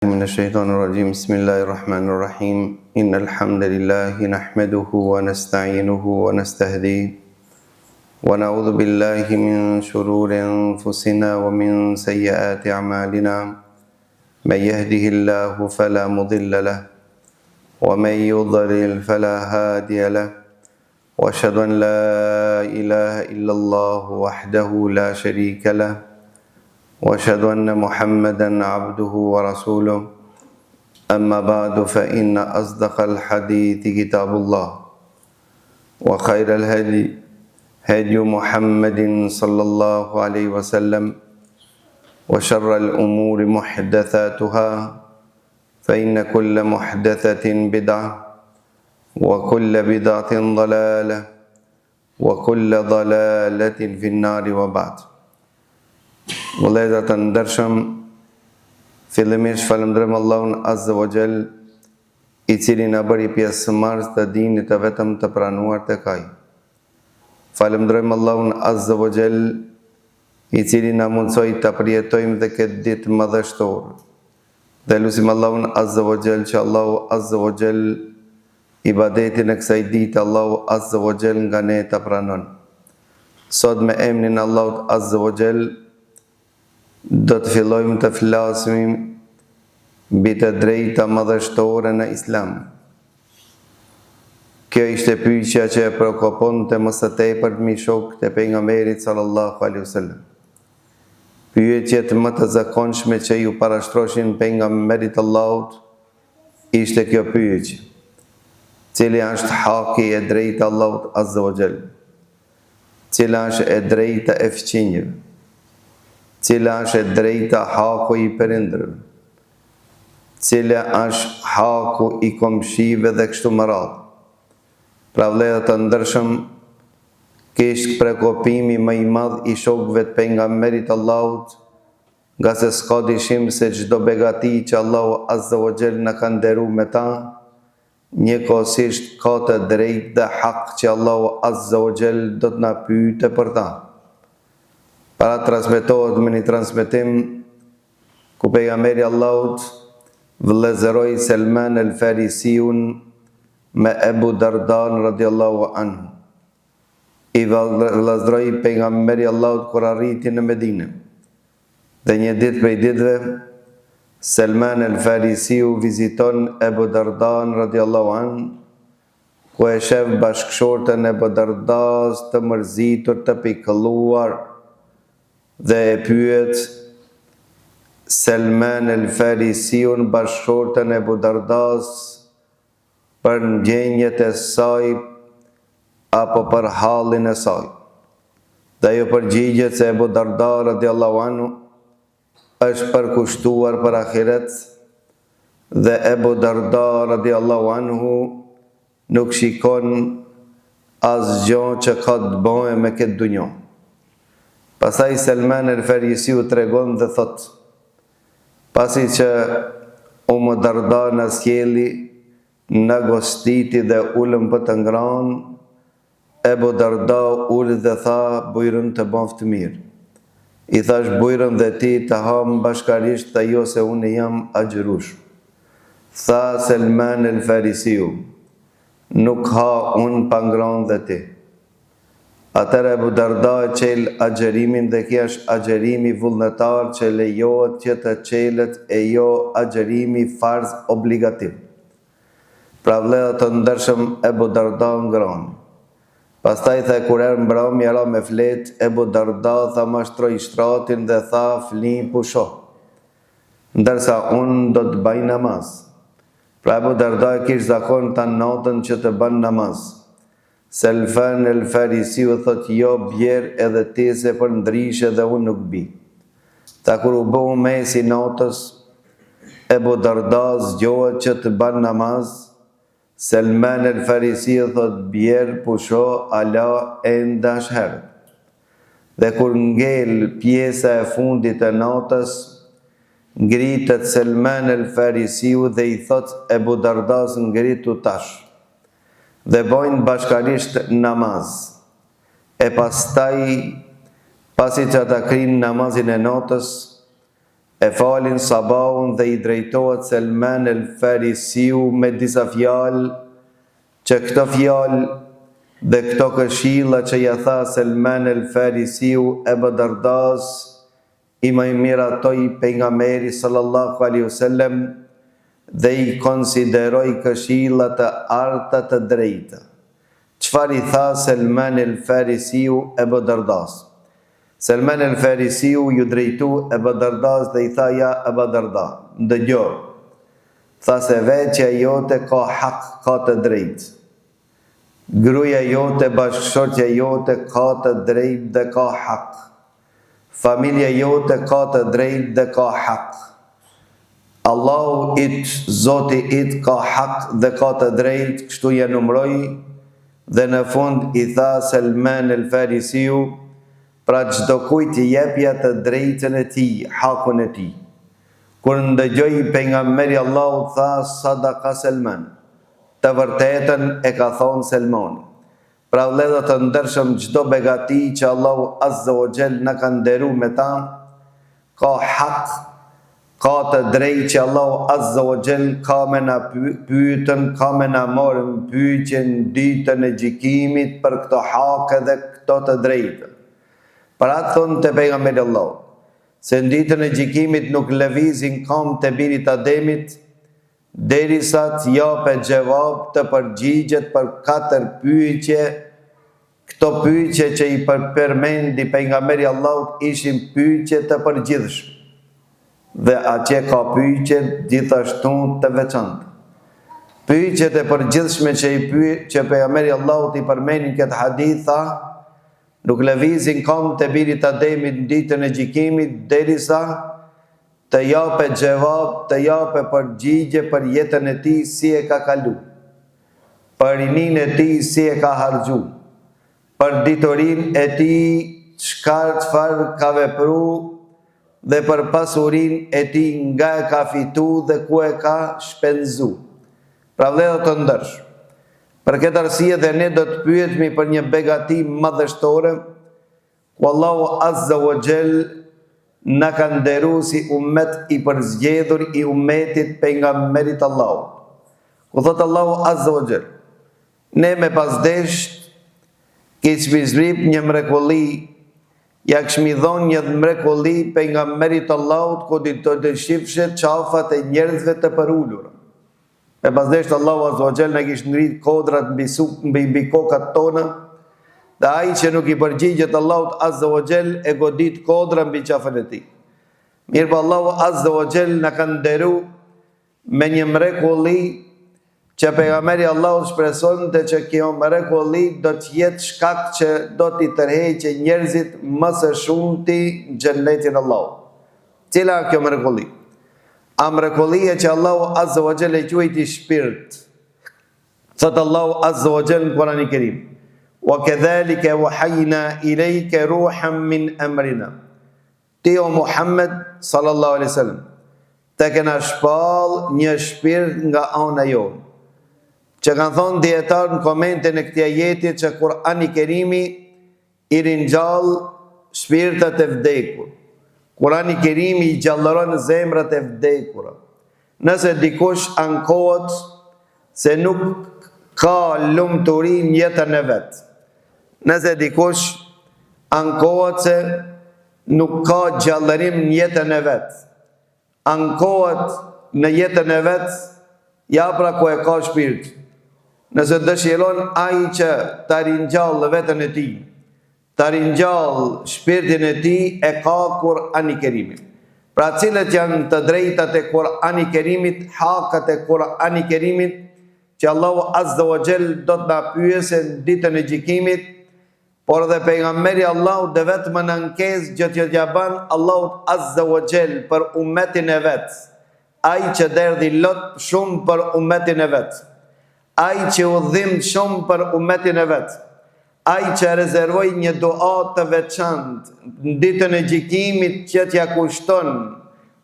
من الشيطان الرجيم بسم الله الرحمن الرحيم إن الحمد لله نحمده ونستعينه ونستهديه ونعوذ بالله من شرور أنفسنا ومن سيئات أعمالنا من يهده الله فلا مضل له ومن يضلل فلا هادي له وأشهد أن لا إله إلا الله وحده لا شريك له وأشهد أن محمدا عبده ورسوله أما بعد فإن أصدق الحديث كتاب الله وخير الهدي هدي محمد صلى الله عليه وسلم وشر الأمور محدثاتها فإن كل محدثة بدعة وكل بدعة ضلالة وكل ضلالة في النار وبعد. Vëllezër të ndershëm, fillimisht falenderojmë Allahun Azza wa Jall, i cili na bëri pjesëmarrës të dinit të vetëm të pranuar tek Ai. Falenderojmë Allahun Azza wa Jall, i cili na mundsoi të përjetojmë dhe këtë ditë madhështore. Dhe lutim Allahun Azza wa Jall që Allahu Azza wa Jall ibadetin e kësaj dite Allahu Azza wa Jall nga ne ta pranon. Sot me emrin Allahut Azza wa Jall do të fillojmë të flasim mbi të drejta madhështore në Islam. Kjo ishte pyetja që e preokuponte më së tepërt mi shokët e pejgamberit sallallahu alaihi wasallam. Pyetjet më të zakonshme që ju parashtroshin pejgamberit Allahut ishte kjo pyetje: cili është haki e drejtë Allahut Azza wa Jall? Cila është e drejta e fqinjëve? Cila është e drejta haku i prindërve? Cila është haku i komshive dhe kështu me radhë? Pra vëllezër të ndershëm, kishte prekopimi më i madh i shokëve të pejgamberit Allahut, nga se s'ka dyshim se çdo begati që Allahu Azza wa Jall na ka nderuar me ta, njëkohësisht ka të drejtë dhe hak që Allahu Azza wa Jall do të na pyete për ta. Para transmetohet me një transmetim ku pejgamberi Allahut vëllëzëroi Selman el-Farisiun me Ebu Dardan radiallahu anhu. I vëllëzëroi pejgamberi Allahut kur arriti në Medinë. Dhe një ditë prej ditëve, Selman el-Farisiu viziton Ebu Dardan radiallahu anhu, ku e shef bashkëshortën e Ebu Dardas të mërzitur, të pikëlluar, dhe e pyet Selman el-Farisiun bashkëshortën e Ebu Dardas për ndjenjet e saj apo për hallin e saj. Dhe ajo përgjigjet se Ebu Darda radiallahu anhu është përkushtuar për ahiret, dhe Ebu Darda radiallahu anhu nuk shikon asgjë që ka të bëjë me këtë dunjë. Pastaj Selman el-Farisiu tregon dhe thot: pasi që Umu Darda në sjeli, në gostiti dhe ullëm për të ngranë, Ebu Darda ullë dhe tha bujrën të baftë mirë. I thash bujrën dhe ti të hamë bashkarisht të jo se unë jam agjërush. Tha Selman el-Farisiu: nuk ha unë pa ngranë dhe ti. Atëra Ebu Darda e qel agjerimin dhe kjo është agjerimi vullnetar që lejohet që të qelet e jo agjerimi farz obligativ. Pra vëllezër të ndershëm, Ebu Darda ngron. Pastaj tha kur erë mbrëmja era me flet, Ebu Darda tha mashtroi shtratin dhe tha fli pusho, ndërsa unë do të bëj namaz. Pra Ebu Darda kishte zakon ta natën që të bën namaz. Selman el-Farisiu thot jo bjer edhe ti se për ndryshe dhe unë nuk bi. Ta kur u bëu mesi natës, Ebu Darda zgjohet që të bën namaz. Selman el-Farisiu thot bjer pusho ala enda herë. Dhe kur ngel pjesa e fundit e natës, ngritet Selman el-Farisiu dhe i thot Ebu Dardas ngritu tash. Dhe bojnë bashkarisht namaz. E pastaj, pasi që ata krinë namazin e natës, e falin sabahun dhe i drejtohet Selman el Farisiu me disa fjalë, që këto fjalë dhe këto këshilla që ja tha Selman el Farisiu Ebu Dardas, i më miratoi pejgamberi sallallahu alaihi wasallam dhe i konsideroi këshilla të arta të drejta. Çfarë i tha Selman el Farisiu Ebu Dardas? Selman el Farisiu ju drejtu Ebu Dardas dhe i tha: ja Ebu Darda, ndëgjo, tha se veçja jote ka hak, ka të drejtë. Gruaja jote, bashkëshortja jote ka të drejtë dhe ka hak. Familja jote ka të drejtë dhe ka hak. Allahu it, Zoti it ka hak dhe ka të drejtë, kështu ja numëroi dhe në fund i tha Selman el Farisiu: pra çdo kujt i jepja të drejtën e tij, hakun e tij. Kur ndëgjoi pejgamberi Allahut tha: sadaka Selman, të vërtetën e ka thonë Selman. Pra vëllezër të ndershëm, çdo begati që Allahu Azza wa Jall na ka nderuar me ta, ka hak, ka të drejtë që Allahu Azza wa Jall ka me na pyetën, ka me na marrë pyetjen ditën e gjykimit për këto hake dhe këto të drejtë. Pra thonë të pejgamberi Allahut, se në ditën e gjykimit nuk lëvizin kam të birit Ademit, derisa të japë gjevap të përgjigjet për 4 pyetje. Këto pyetje që i përmendi pejgamberi Allahut ishin pyetje të përgjithshme. Dhe atje ka pyetje gjithashtu të veçanta. Pyetjet e përgjithshme që pejgamberi Allahut i përmendin këtë hadith tha: nuk lëvizin kam të birit Ademit në ditën e gjykimit derisa të japë gjevap, të japë përgjigje për jetën e tij, si e ka kalu, për rinin e tij, si e ka harxhu, për ditorin e tij, çfarë ka vepru, dhe për pasurin e tij, nga e ka fitu dhe ku e ka shpenzu. Pra vëllezër të ndershëm, për këtë arsye dhe ne do të pyetemi për një begati madhështore, ku Allahu Azza wa Jall na ka nderuar si ummet i përzgjedhur i ummetit pejgamberit Allahut. Ku thot Allahu Azza wa Jall: ne me pasdesht kishmi zbrip një mrekulli, ja kishmi dhënë një mrekulli pejgamberit Allahut, ku do të shifshe qafat e njerëzve të përulura. E pasdesht Allahu Azza wa Jall në kishtë ngrit kodrat mbi kokat tona, dhe ai që nuk i përgjigjet Allahut Azza wa Jall e godit kodra mbi qafën e tij. Mirë, Allahu Azza wa Jall na ka nderuar me një mrekulli që pejgamberi Allahut shpresonte që kjo mrekulli do të jetë shkak që do t'i tërheqë njerëzit më së shumti në xhenetin Allahut. Cila kjo mrekulli? A mrekullia që Allahu Azza wa Jall e quajti shpirt. Thot Allahu Azza wa Jall në Kur'anin e Kerim: wa kadhalika wahayna ilayka ruhan min amrina. Ti o Muhammed sallallahu alaihi wasallam, të kena shpall një shpirt nga ana jonë. Që kanë thonë dietar në komentin e këtij ajeti që Kur'ani i Kerimi i ringjall shpirtat e vdekur. Kur'ani i Kerimi i gjallëron zemrat e vdekura. Nëse dikush ankohet se nuk ka lumturi në jetën e vet, nëse dikush ankohet se nuk ka gjallërim në jetën e vet, ankohet në jetën e vet, ja pra ku e ka shpirt. Nëse dëshiron ai që ta ringjallë veten e tij, ta ringjall shpirtin e tij, e ka Kur'ani i Kerimit. Pra cilët janë të drejtat e Kur'ani i Kerimit, hakat e Kur'ani i Kerimit, që Allahu Azza wa Jall do të na pyesë në ditën e gjykimit, por dhe pejgamberi Allahut dhe vetëm në ankesë gjë që ja bën Allahu Azza wa Jall për ummetin e vet, ai që derdhi lot shumë për ummetin e vet, ai që udhim shumë për ummetin e vet, ai që rezervoi një dua të veçantë në ditën e gjykimit që t'ja kushton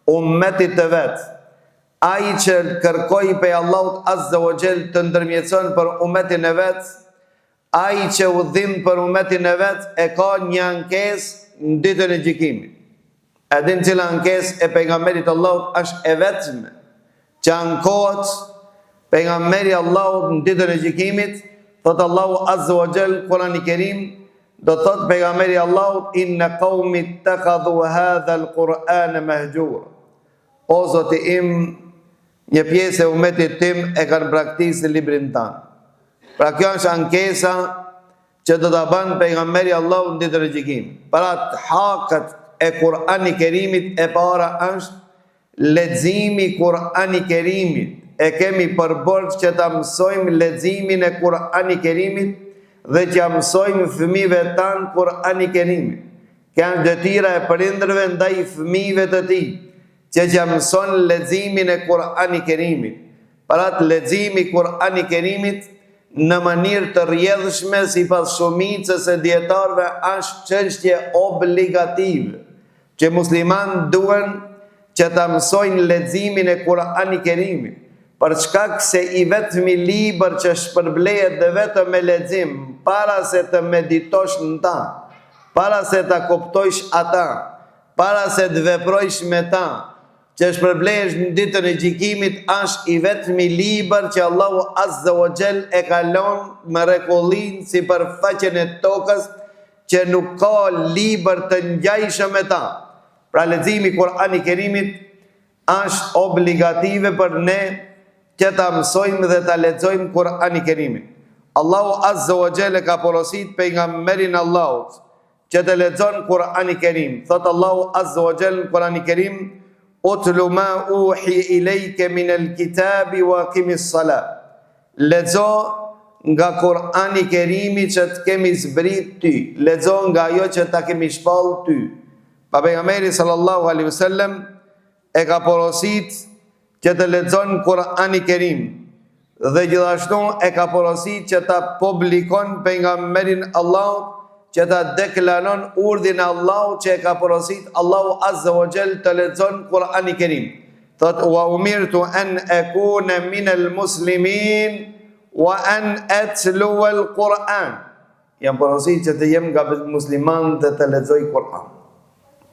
ummetit të vet, ai që kërkoi pe Allahut Azza wa Jall të ndërmjetëson për ummetin e vet, ai që udhim për ummetin e vet, e ka një ankesë në ditën e gjykimit. E din cila ankesë e pejgamberit Allahut është e vetme që ankohet pejgamberi Allahut në ditën e gjykimit, thot Allahu Azza wa Jall Kurani Kerim, do thot pejgamberi Allahut inna qaumi ittakhadhu hadha al-Qur'ana mahjura. O Zoti im, një pjesë e umetit tim e kanë praktikë librin tanë. Pra kjo është ankesa që do ta bën pejgamberi Allahut në ditën e gjykimit. Para të hakat e Kurani Kerimit e para është leximi Kurani Kerimit. E kemi përborç që ta mësojmë leximin e Kurani Kerimit dhe që mësojmë fëmijëve tanë Kurani Kerimit. Kjo është detyra e prindërve ndaj fëmijëve të tij, që mëson leximin e Kurani Kerimit. Para të leximi Kurani Kerimit në mënyrë të rrjedhshme sipas shumicës e dietarëve është çështje obligative, që muslimanët duhen që ta mësojnë leximin e Kurani Kerimit, për shkak se i vetmi libër që shpërblehet dhe vetëm me lexim, para se të meditosh në ta, para se ta kuptojsh ata, para se të veprojsh me ta, që shpërblehesh në ditën e gjykimit, është i vetmi libër që Allahu Azza wa Jall e ka lënë me rregullin sipërfaqen e tokës, që nuk ka libër të ngjajshëm me ta. Pra leximi i Kurani Kerimit është obligative për ne që ta mësojmë dhe ta lexojmë Kurani Kerimin. Allahu Azza wa Jall ka porosit pejgamberin Allahut që të lexon Kurani Kerim. Thot Allahu Azza wa Jall në Kurani Kerim, utlu ma uhi ilejke min al-kitabi wa aqimis salat. Lexo nga Kurani Kerimi që të kemi zbrit ty, lexo nga ajo që ta kemi shpall ty. Pa pejgamberi sallallahu alaihi wasallam e ka porosit që të lexon Kurani Kerim dhe gjithashtu e ka porosit që ta publikon pejgamberin Allahut, që ta deklaron urdhin e Allahut që e ka porosit Allahu Azza wa Jall të lexon Kurani Kerim. Thot wa umirtu an akuna min al-muslimin wa an atlu al-Quran. Jam porosit që të jem nga muslimanët dhe të lexoj Kur'an.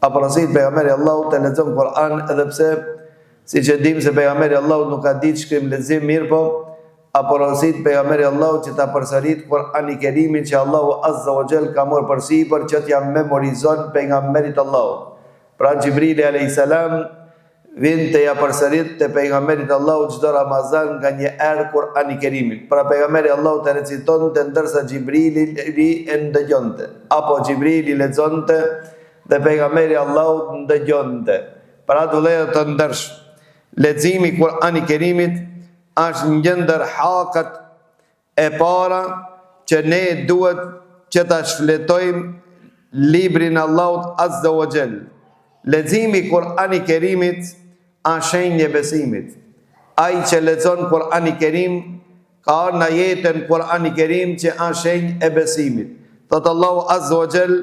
A porosit pejgamberi Allahut të lexon Kur'an, edhe pse siç e dim se pejgamberi Allahut nuk ka ditë shkrim lexim mirë, po a porosit pejgamberi Allahut që ta përsërit Kur'ani Kerimin që Allahu Azza wa Jall ka marrë përsipër që t'ja memorizon pejgamberit Allahut. Pra Xhibrili alayhis salam vjen të ja përsërit te pejgamberit Allahut çdo Ramazan nga një erë Kur'ani Kerimin. Pra pejgamberi Allahut e recitonte ndërsa Xhibrili e ndëgjonte, apo Xhibrili lexonte dhe pejgamberi Allahut ndëgjonte. Pra të vëllezër të ndersh, leximi i Kur'ani Kerimit është një ndër hakat e para që ne duhet që ta shfletojmë librin Allahut Azza wa Jall. Leximi i Kur'ani Kerimit është shenjë e besimit. Ai që lexon Kur'ani Kerim ka në jetën Kur'ani Kerim që është shenjë e besimit. Thot Allahu Azza wa Jall,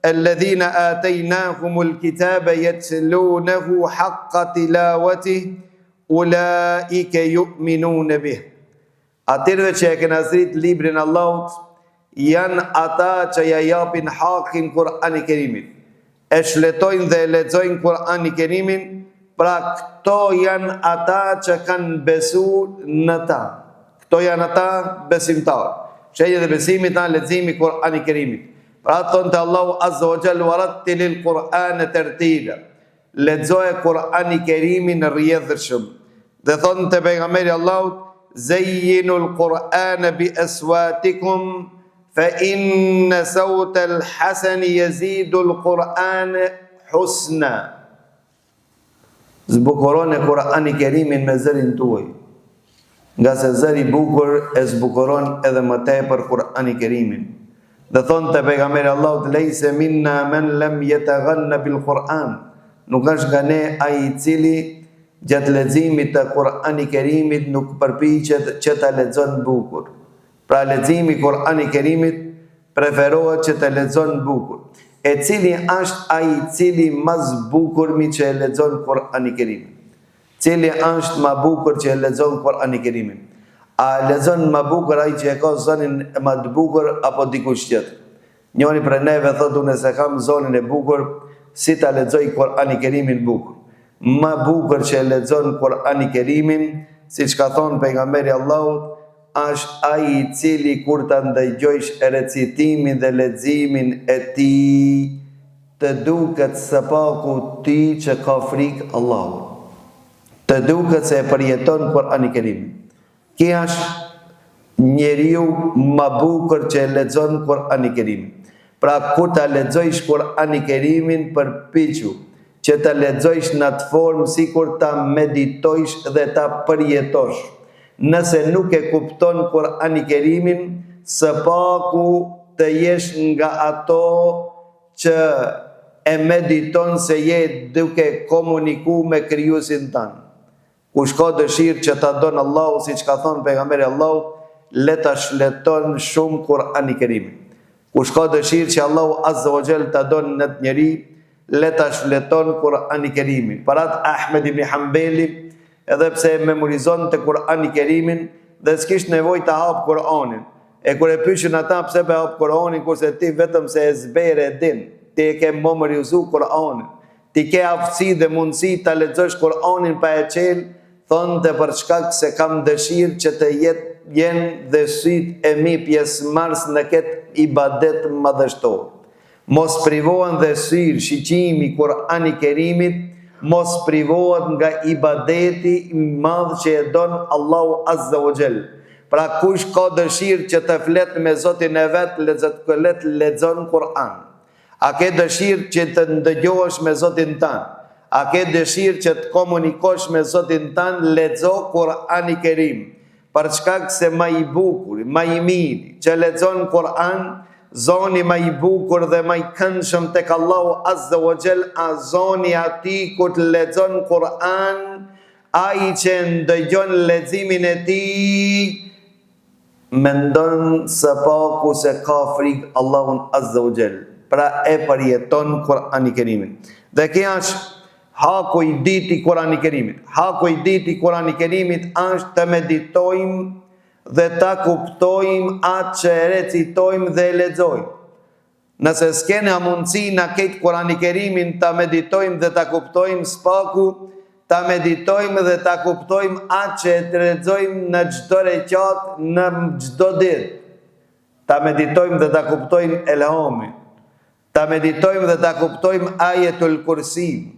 alladhina ataynahumul kitaba yatlunahu haqqa tilawatihi ulaike yu'minune bih. Atyre që e kanë zrit librin Allahut janë ata që ja japin hakin Kur'ani Kerimit, e shletojnë dhe e lexojnë Kur'ani Kerimin. Pra këto janë ata që kanë besu në ta, këto janë ata besimtarë. Shenjat e besimit janë leximi i Kur'ani Kerimit. Pra thonte Allahu Azza wa Jalla warattilil Qur'ana tartila, lexoje Kur'ani Kerimin rrjedhshëm. Dhe thonte pejgamberi Allahut, zayyinul Qur'ana bi aswatikum fa inna sawtal hasani yazidul Qur'ana husna. Zbukuroni Kur'ani Kerimin me zërin tuaj, nga se zëri bukur e zbukuron edhe më tepër Kur'ani Kerimin. Dhe thonte pejgamberi Allahut, lejse minna man lam yataghanna bil Qur'an, nuk është nga ne ai i cili gjatë leximit të Kur'ani Kerimit nuk përpiqet që ta lexon bukur. Pra leximi i Kur'ani Kerimit preferohet që ta lexon bukur. E cili është ai i cili mas bukur mi që e lexon Kur'ani Kerimin? Cili është ma bukur që e lexon Kur'ani Kerimin? A lexon ma bukur ai që e ka zonin ma të bukur apo dikush tjetër? Njëri prej neve thot, unë se kam zonin e bukur, si ta lexoj Kur'ani Kerimin bukur. Më bukur që e lexon Kur'ani Kerimin, siç ka thonë pejgamberi Allahut, është ai i cili kur ta ndëgjojsh recitimin dhe leximin e tij, të duket së paku ti që ka frikë Allahut. Të duket se e përjeton Kur'ani Kerimin. Kjo është njeriu më bukur që e lexon Kur'ani Kerimin. Pra kur ta lexojsh Kur'ani Kerimin, përpiqu që ta lexojsh në atë formë sikur ta meditojsh dhe ta përjetosh. Nëse nuk e kupton Kur'ani Kerimin, së paku të jesh nga ato që e mediton se je duke komuniku me krijuesin tan. Kush ka dëshirë që ta don Allahu, siç ka thonë pejgamberi Allahut, le ta shleton shumë Kur'ani Kerimin. Kush ka dëshirë që Allahu Azza wa Jall ta don në të njeri, le ta shleton Kur'ani Kerimin. Parat Ahmed ibn Hanbali, edhe pse memorizon të Kur'ani Kerimin dhe s'kish nevojë ta hap Kur'anin. E kur e pyeshin ata pse be hap Kur'anin, kurse ti vetëm se e zbere e din, ti e ke memorizu Kur'anin, ti ke aftësi dhe mundësi ta lexosh Kur'anin pa e qel, thonte për shkak se kam dëshirë që të jenë dhe syt e mi pjesëmarrës në këtë ibadet madhështor. Mos privohen dhe syr shiqimi Kur'ani Kerimit, mos privohet nga ibadeti madh që e don Allahu Azza wa Jall. Pra kush ka dëshirë që të flet me Zotin e vet, lexon Kur'an. A ke dëshirë që të ndëgjohesh me Zotin tan? A ke dëshirë që të komunikosh me Zotin tan? Lexo Kur'ani Kerim. Për shkak se më i bukur, më i mirë që lexon Kur'an, zoni më i bukur dhe më i këndshëm tek Allahu Azza wa Jall, a zoni ati kur të lexon Kur'an, ai që ndëgjon leximin e tij mendon së paku se ka frikë Allahun Azza wa Jall. Pra e përjeton Kur'ani Kerimin. Dhe kjo është haku i dytë i Kur'ani Kerimit. Haku i dytë i Kur'ani Kerimit është të meditojmë dhe ta kuptojmë atë që e recitojmë dhe e lexojmë. Nëse s'kena mundësi në këtë Kur'ani Kerimin ta meditojmë dhe ta kuptojmë spaku, ta meditojmë dhe ta kuptojmë atë që e të lexojmë në çdo rekat, në çdo ditë. Ta meditojmë dhe ta kuptojmë Elhamin. Ta meditojmë dhe ta kuptojmë Ajetul Kursi.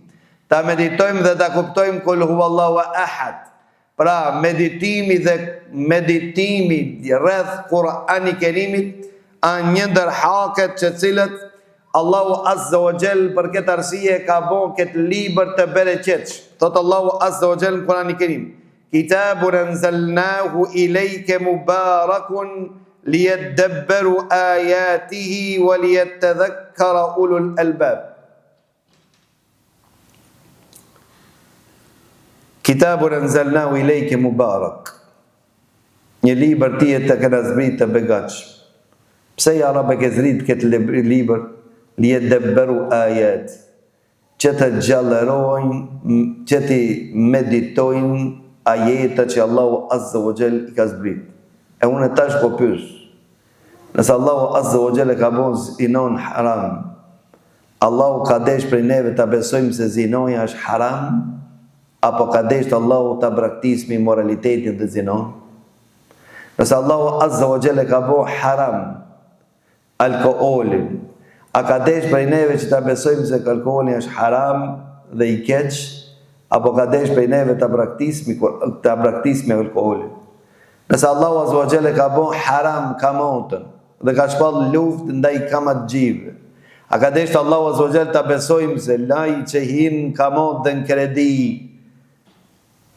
Ta meditojmë dhe ta kuptojmë Kul huwallahu ahad. Pra meditimi rreth Kur'ani Kerimit janë një ndër haket që cilët Allahu Azza wa Jall për këtë arsye ka bën këtë libër të bereqetsh. Thot Allahu Azza wa Jall në Kur'ani Kerim: Kitabun anzalnahu ilayka mubarakun liyadabbaru ayatihi wa liyatadhakkara ulul albab. Kitabun anzalnahu ilayka mubarak. Një libër ti e të këna zbrit të begatsh. Pse ja Rabbe ke zbrit këtë libër? Liyadabbaru ayat. Që të gjallërojnë, që të meditojnë ajetet që Allahu Azza wa Jall i ka zbrit. E unë tash po pyes. Nëse Allahu Azza wa Jall e ka bën zinon haram, Allahu ka desh prej neve ta besojmë se zinoja është haram, apo ka desh Allahu ta braktismi moralitetin dhe zinon? Nëse Allahu Azza wa Jall e ka bën haram alkoolin, a ka desh prej neve që ta besojmë se alkooli është haram dhe i keq, apo ka desh prej neve ta braktismi alkoolin? Nëse Allahu Azza wa Jall e ka bën haram kamotën dhe ka shpall luftë ndaj kamatxhive, a ka desh Allahu Azza wa Jall ta besojmë se laj që hin kamot dhe në kredi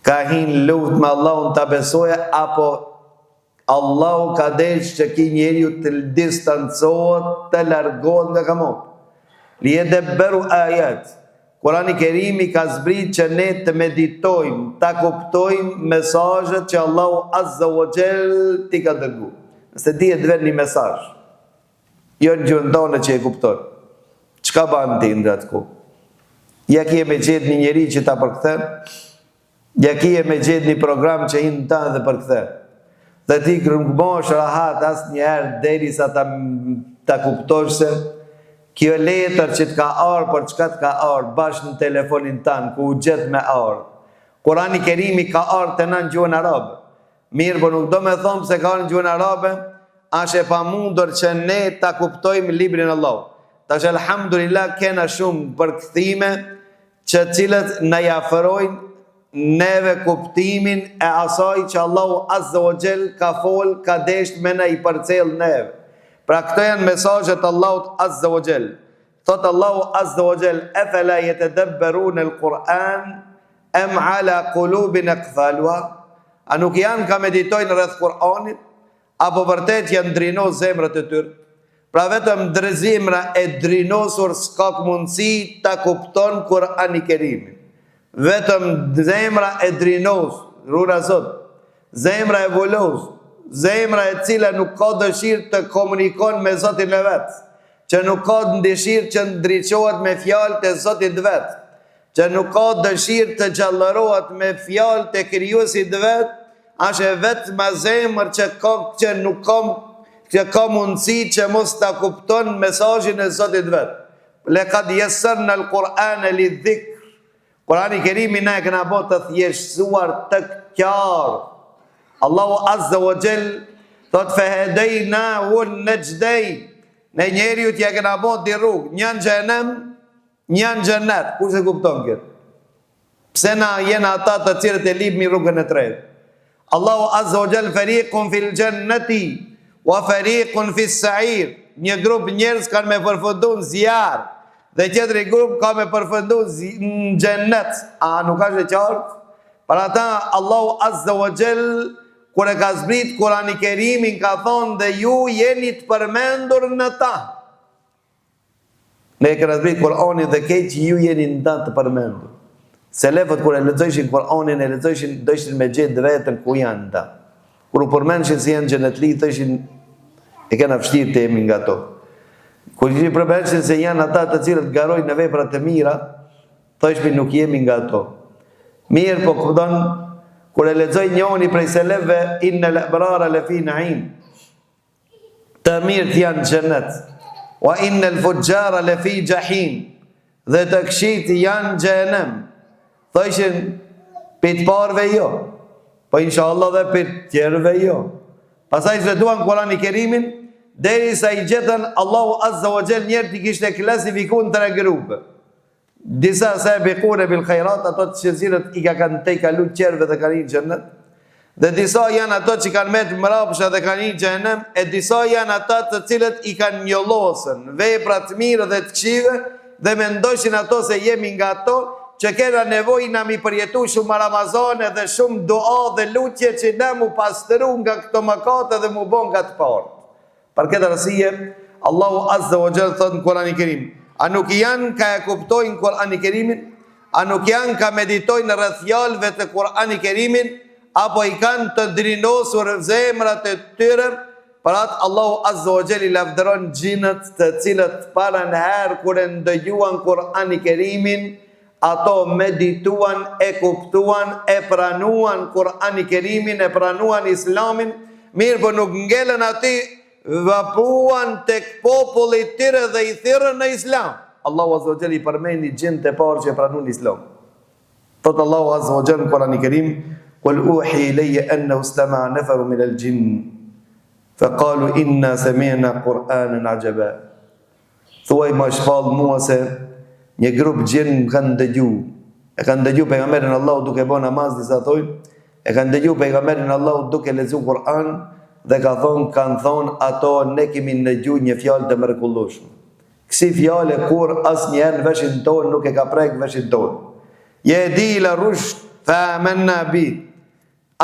ka hin luftë me Allahun ta besoje, apo Allahu ka desh që ki njeriu të distancohet, të largohet nga kamot? Liyadabbaru ayat. Kurani Kerimi ka zbrit që ne të meditojmë, ta kuptojmë mesazhet që Allahu Azza wa Jall ti ka dërguar. Nëse ti e dëver një mesazh, jo në gjuhën tonë që e kupton, çka bën ti në atë kohë? Ja ki e me gjetë një njeri që ta përkthen? Ja ki e me gjetë një program që hinë ta dhe përkthen? Dhe ti kërmbosh rahat asë njerë derisa ta kuptosh se Kjo letër që të ka arë, për çka të ka arë, bashkë në telefonin tanë, ku u gjetë me arë. Kurani Kerimi ka arë të në gjuhën arabe. Mirë, për nuk do me thomë se ka arë në gjuhën arabe, ashe pa mundur që ne ta kuptojmë librin Allah. Tash alhamdulillah kena shumë përkthime që cilët në jafërojnë neve kuptimin e asaj që Allahu Azza wa Jell ka fol, ka desht me në i përcel neve. Pra këto janë mesazhet Allahut Azza wa Jell. Thot Allahu Azza wa Jell, afala yatadabbaruna al-Quran am ala qulubin aqfalha? A nuk janë ka meditojnë rreth Kur'anit, apo vërtet janë drinos zemrat e tyre? Pra vetëm drezimra e drinosur s'ka mundësi ta kupton Kur'ani Kerimin. Vetëm zemra e drinos, rura Zot, zemra e volos, zemra e cila nuk ka dëshirë të komunikon me Zotin e vetë, që nuk ka dëshirë që ndriçohet me fjalët e Zotit vetë, që nuk ka dëshirë të gjallërohet me fjalët e krijuesit vetë, ashe vetë ma zemër që nuk ka mundësi që mos ta kupton mesazhin e Zotit vetë. Laqad yassarna al-Qur'ana lidh-dhikr. Kurani Kerimi na e kena bërë të thjeshtësuar të qartë. Allahu Azza wa Jell thot fahadaynahu an-najdayn. Ne njeriu t'ja kena bërë di rrugë, një në xhenem, një në xhenet. Kush e kupton këtë? Pse na jena ata të cilët e lipmi rrugën e tretë? Allahu Azza wa Jall fariqun fil jannati wa fariqun fis sa'ir. Një grup njerëz kanë me përfundu në zjarr dhe tjetri grup ka me përfundu në xhennet. A nuk është e qartë? Për ata Allahu Azza wa Jall kur e ka zbrit Kurani Kerimin ka thonë dhe ju jeni të përmendur në ta. Ne e kena zbrit Kur'anin dhe keq që ju jeni në ta të përmendur. Selefët kur e lexojshin Kur'anin e lexojshin dëshin me gjetë vetën ku janë ta. Kur u përmendishin se janë xhenetli, thëshin e kena vështirë të jemi nga to. Kur i përmendishin se janë ata të cilët garojnë në vepra të mira, thëshin nuk jemi nga to. Mirë, po kupton, kur e lexoj njëri prej selefëve, innal abrara lafi na'im. Të mirët janë në xhenet. Wa innal fujjara lafi jahim. Dhe të këqijt janë në xhenem. Thëshin për të parëve jo, po inshallah dhe për të tjerëve jo. Pasaj që duan Kurani Kerimin, deri sa i gjetën Allahu Azza wa Jell njerë t'i kishte klasifikun të grupe. Disa sabiqune bil khairat, ato të shëzirët i ka kanë te i kalu qerve dhe kanë i xhennet, dhe disa janë ato që kanë met mrapsha dhe kanë i xhenem, e disa janë ato të cilët i kanë njollosën veprat mirë dhe të këqive, dhe mendojshin ato se jemi nga ato, që kena nevojë na mi përjetu shumë Ramazane dhe shumë dua dhe lutje që ne mu pastru nga këto mëkate dhe mu bon nga të parë. Për këtë arsye, Allahu Azza wa Jall thot në Kurani Kerim, a nuk janë ka e kuptojnë Kurani Kerimin, a nuk janë ka meditojnë rreth fjalëve të Kurani Kerimin, apo i kanë të drinosur zemrat e tyre? Për atë Allahu Azza wa Jall i lavdëron xhinët të cilët para në herë kur e ndëgjuan Kurani Kerimin, ato medituan, e kuptuan, e pranuan Kurani Kerimin, e pranuan Islamin, mirë për nuk ngelen ati, vapruan tek populli tyre dhe i thirrën në Islam. Allahu Azza wa Jall i përmendi gjinët e parë që e pranuan Islam. Thot Allahu Azza wa Jall në Kurani Kerim, qul uhi ilayya annahu istama'a nafarun min al-jinn faqalu inna sami'na Qur'anan ajaba. Thuaj më shpall mua se një grup gjinë më kanë dëgju. E kanë dëgju pejgamberin Allahu duke bërë namaz, disa thojnë, e kanë dëgju pejgamberin Allahu duke lexuar Kur'an dhe kanë thonë ato ne kemi dëgju një fjalë të mrekullueshme. Kësi fjalë kur asnjëherë në veshin tonë nuk e ka prek veshin tonë. Yahdi ila rushd fa amanna bi.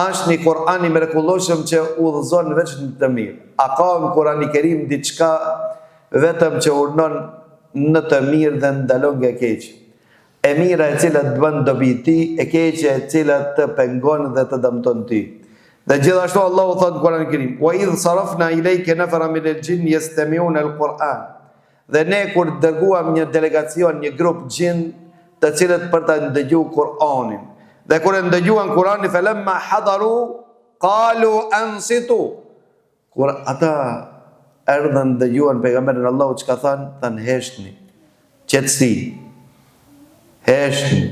Është një Kur'an i mrekullueshëm që udhëzon në veshin të mirë. A ka në Kur'ani Kerim diçka vetëm që urdhon në të mirë dhe ndalon nga keq. E mira e cila të bën dobi ti, e keqja e cila të pengon dhe të dëmton ti. Dhe gjithashtu Allahu thot në Kur'anin e Kerim, wa idh sarafna ilayka nafaran min al-jinn yastami'una al-Qur'an. Dhe ne kur dërguam një delegacion, një grup gjin, të cilët për të ndëgjuar Kur'anin. Dhe kur e ndëgjuan Kur'anin, falamma hadaru qalu ansitu. Kur ata erdhën dëgjuan pejgamberin Allahut çka thanë heshtni, qetësi, heshtni,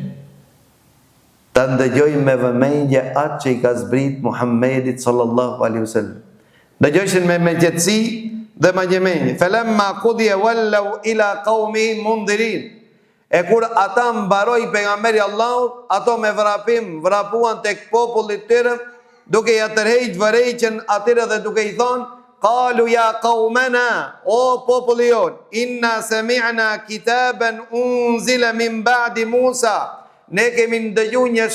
ta ndëgjojnë me vëmendje atë që i ka zbrit Muhammedit sallallahu alaihi wasallam. Dëgjojshin me qetësi dhe me vëmendje. Falamma qudiya wallau ila qaumihim mundirin. E kur ata mbaroi pejgamberi Allahut, ato me vrapim vrapuan tek populli i tyre, duke ja tërheqë vërejqen atyre dhe duke i thonë, qalu ya qaumana, o populli jon, inna sami'na kitaban unzila min ba'di Musa. Ne kemi ndëgju një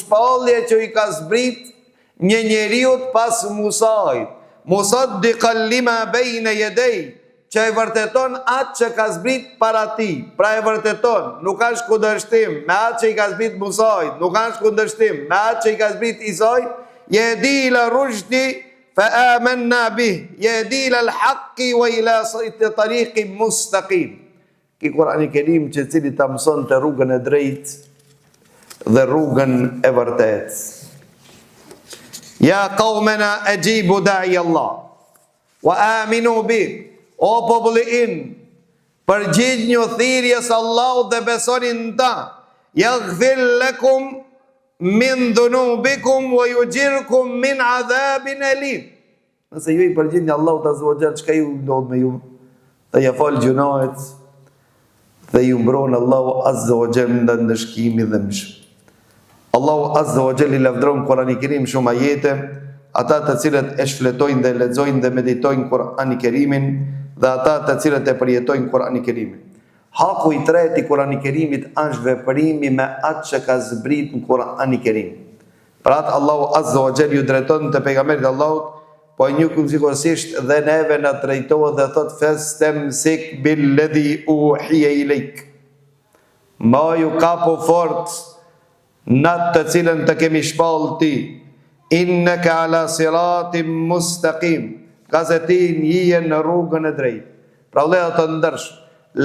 shpallje që i ka zbrit një njeriut pas Musait, musaddiqan lima bayna yadayhi, që e vërteton atë që ka zbrit para ti. Pra e vërteton, nuk ka kundërshtim me atë që i ka zbrit Musait, nuk ka kundërshtim me atë që i ka zbrit Isait. Yahdi ila rushdi fa amanna bih, yahdi ila al-haqqi wa ila tariqin mustaqim. Ki Kurani i Kerim që cili ta mëson të rrugën e drejtë dhe rrugën e vërtet. Ja qaumena ajibu da'i Allah wa aminu bi, o populli in, përgjigjni thirrjes Allahut dhe besoni në ta. Yaghfir lakum min dhunubikum wa yujirkum min adhabin alim. Nëse ju i përgjigjni Allahut azza wa jall, çka ju ndodh me ju? Dhe ja fal gjunohet dhe ju mbron Allahu azza wa jall nga ndëshkimi dhe mëshirë. Allahu azza wa jall i lavdron Kurani i Kerim shumë ajete, ata të cilët e shfletojnë dhe lexojnë dhe meditojnë Kurani i Kerimin dhe ata të cilët e përjetojnë Kurani i Kerimin. Haku i tretë i Kurani i Kerimit është veprimi me atë që ka zbrit në Kurani i Kerim. Për atë Allahu azza wa jall ju drejton te pejgamberit Allahut, po një sigurisht dhe neve na drejtohet dhe thot fastamsik billadhi uhiya ilayk. Ma ju kapo fort në të cilën të kemi shpall ti, innaka ala siratim mustaqim, ka se ti njije në rrugën e drejtë. Pra vëllezër të ndërsh,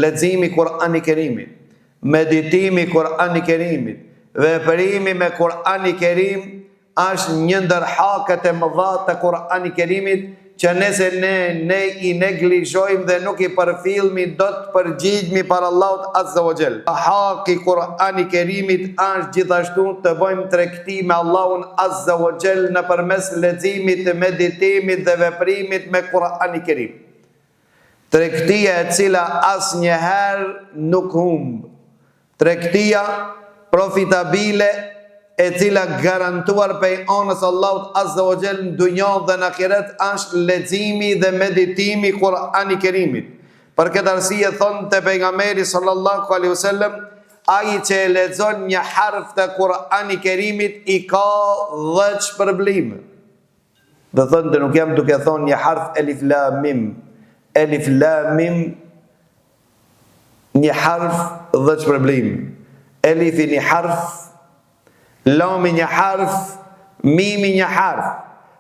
leximi Kur'ani Kerimit, meditimi Kur'ani Kerimit, veprimi me Kur'ani Kerim është një ndër haket e mëdha të Kur'ani Kerimit që nëse ne i neglizhojmë dhe nuk i përfillmi do të përgjigjemi para Allahut azza wa jall. Haki Kur'ani Kerimit është gjithashtu të bëjmë tregti me Allahun azza wa jall nëpërmes leximit, meditimit dhe veprimit me Kur'ani Kerim. Tregtia e cila asnjëherë nuk humb. Tregtia profitabile e cila garantuar prej anës Allahut azza wa jall në dunjë dhe në ahiret është leximi dhe meditimi Kur'ani Kerimit. Për këtë arsye thonë te pejgamberi sallallahu alaihi wasallam, ai që e lexon një harf të Kur'ani Kerimit i ka 10 probleme. Do thonë të nuk jam duke thonë një harf elif lam mim. Elif lam mim një harf 10 probleme. Elifi një harf, lami një harf, mimi një harf.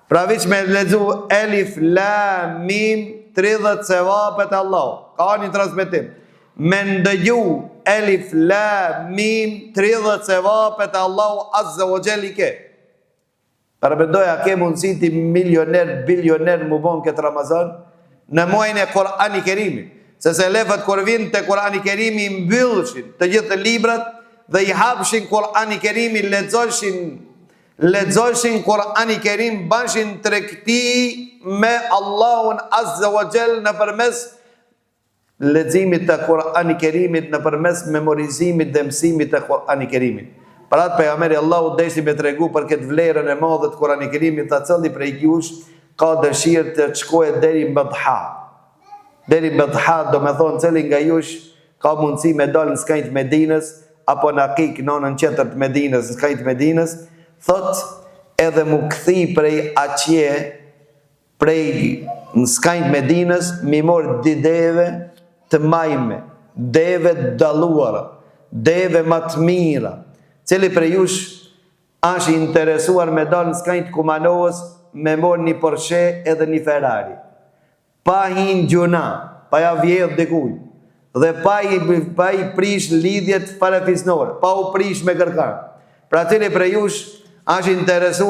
Pra veç me lexu elif lam mim 30 sevapet Allah. Ka një transmetim. Me ndëgju elif lam mim 30 sevapet Allah azza wa jall i ke. Para mendoja ke mundësi ti milioner, bilioner më bon këtë Ramazan në muajin e Kur'ani Kerimit. Se lefët kur vinë te Kur'ani Kerimi mbyllshin të gjithë librat dhe i hapshin Kur'ani Kerimi, lexojshin Kur'ani Kerim, bashin tregti me Allahun azza wa jall nëpërmes leximit të Kur'ani Kerimit, nëpërmes memorizimit dhe mësimit të Kur'ani Kerimit. Për atë pejgamberi Allahut deshti me tregu për këtë vlerën e madhe të Kur'ani Kerimit, ta cili prej jush ka dëshirë të shkojë deri në Badha. Deri në Badha, do me thonë cili nga jush ka mundësi me dalë në skajt Medinës, apo në Akik, nonën qetër të Medinës, në skajt Medinës, thot edhe mu këthi prej atje, prej në skajt Medinës, mi mor di deve të majme, deve daluara, deve më të mira, cili prej jush është interesuar me dalë në skajt Kumanovës, me mor një Porsche edhe një Ferrari. Pa hin gjuna, pa ja vjedh dikuj, dhe pa i prish lidhjet parafisnore, pa u prish me kërkan. Pra cili prej jush është interesu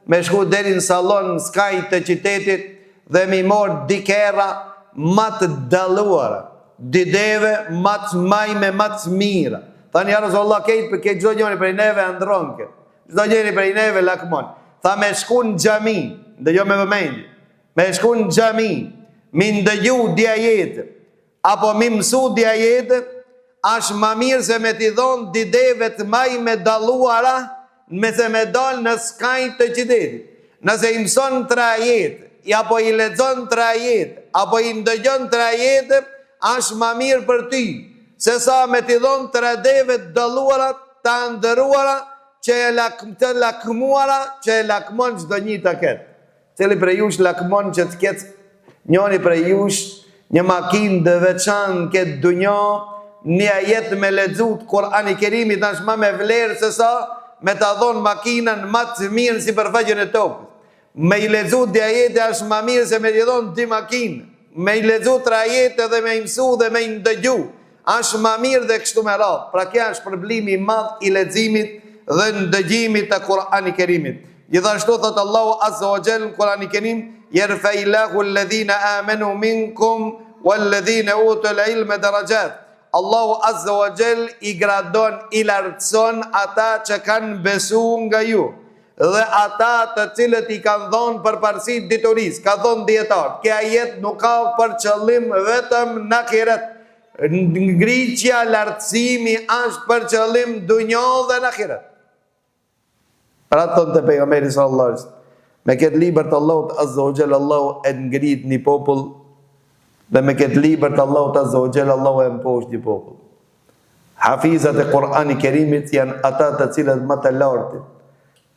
me shku deri në salon në skajt të qytetit dhe mi mor dikera më të dalluara, dideve më të majme më të mira. Thani ja Rasulullah, këtë çdo njëri prej neve ndron këtë. Çdo njëri prej neve lakmon. Tha me shku në xhami, dëgjoj me vëmendje. Me shku në xhami, mi ndëgju diajetë apo mi mësu diajetë, është më mirë se me t'i dhonë dideve të majme dalluara, me se me dalë në skajt të qytetit. Nëse i mëson trajetë, apo i lexon trajetë, apo i ndëgjon trajetë, është më mirë për ty, se sa me t'i dhonë tradeve të dalluara, të ndëruara, që e lakmuara, që e lakmon çdo një të ketë. Cili prej jush lakmon që të ketë njëri prej jush një makinë të veçantë këtë dunjë, një ajet me lexut Kur'ani Kerimit është më me vlerë se sa me ta dhonë makinën më të mirë si përfaqen e tokës. Me i lexut di ajete është më mirë se me i dhonë dy makinë. Me i lexut ajete dhe me i mësu dhe me i ndëgju është më mirë dhe kështu me radhë. Pra kjo është problemi i madh i leximit dhe ndëgjimit të Kur'ani Kerimit. Gjithashtu thot Allahu Azza wa Jall në Kur'ani Kerim, yarfa'illahu alladhina amanu minkum walladhina utul ilma darajat. Allahu Azza wa Jall i gradon, i lartëson ata që kanë besu nga ju dhe ata të cilët i kanë dhonë përparësi dituris. Ka dhonë dietar, kjo ajet nuk ka për qëllim vetëm në ahiret. Ngritja, lartësimi është për qëllim dunjë dhe në ahiret. Pra thonë të pejgamberi sallallahu alaihi wasallam, me këtë libër të Allahut Azza wa Jall, Allahu e ngrit një popull, dhe me këtë libër të Allahut Azza wa Jall, Allahu e mposht një popull. Hafizat e Kur'ani Kerimit janë ata të cilët më të lartë.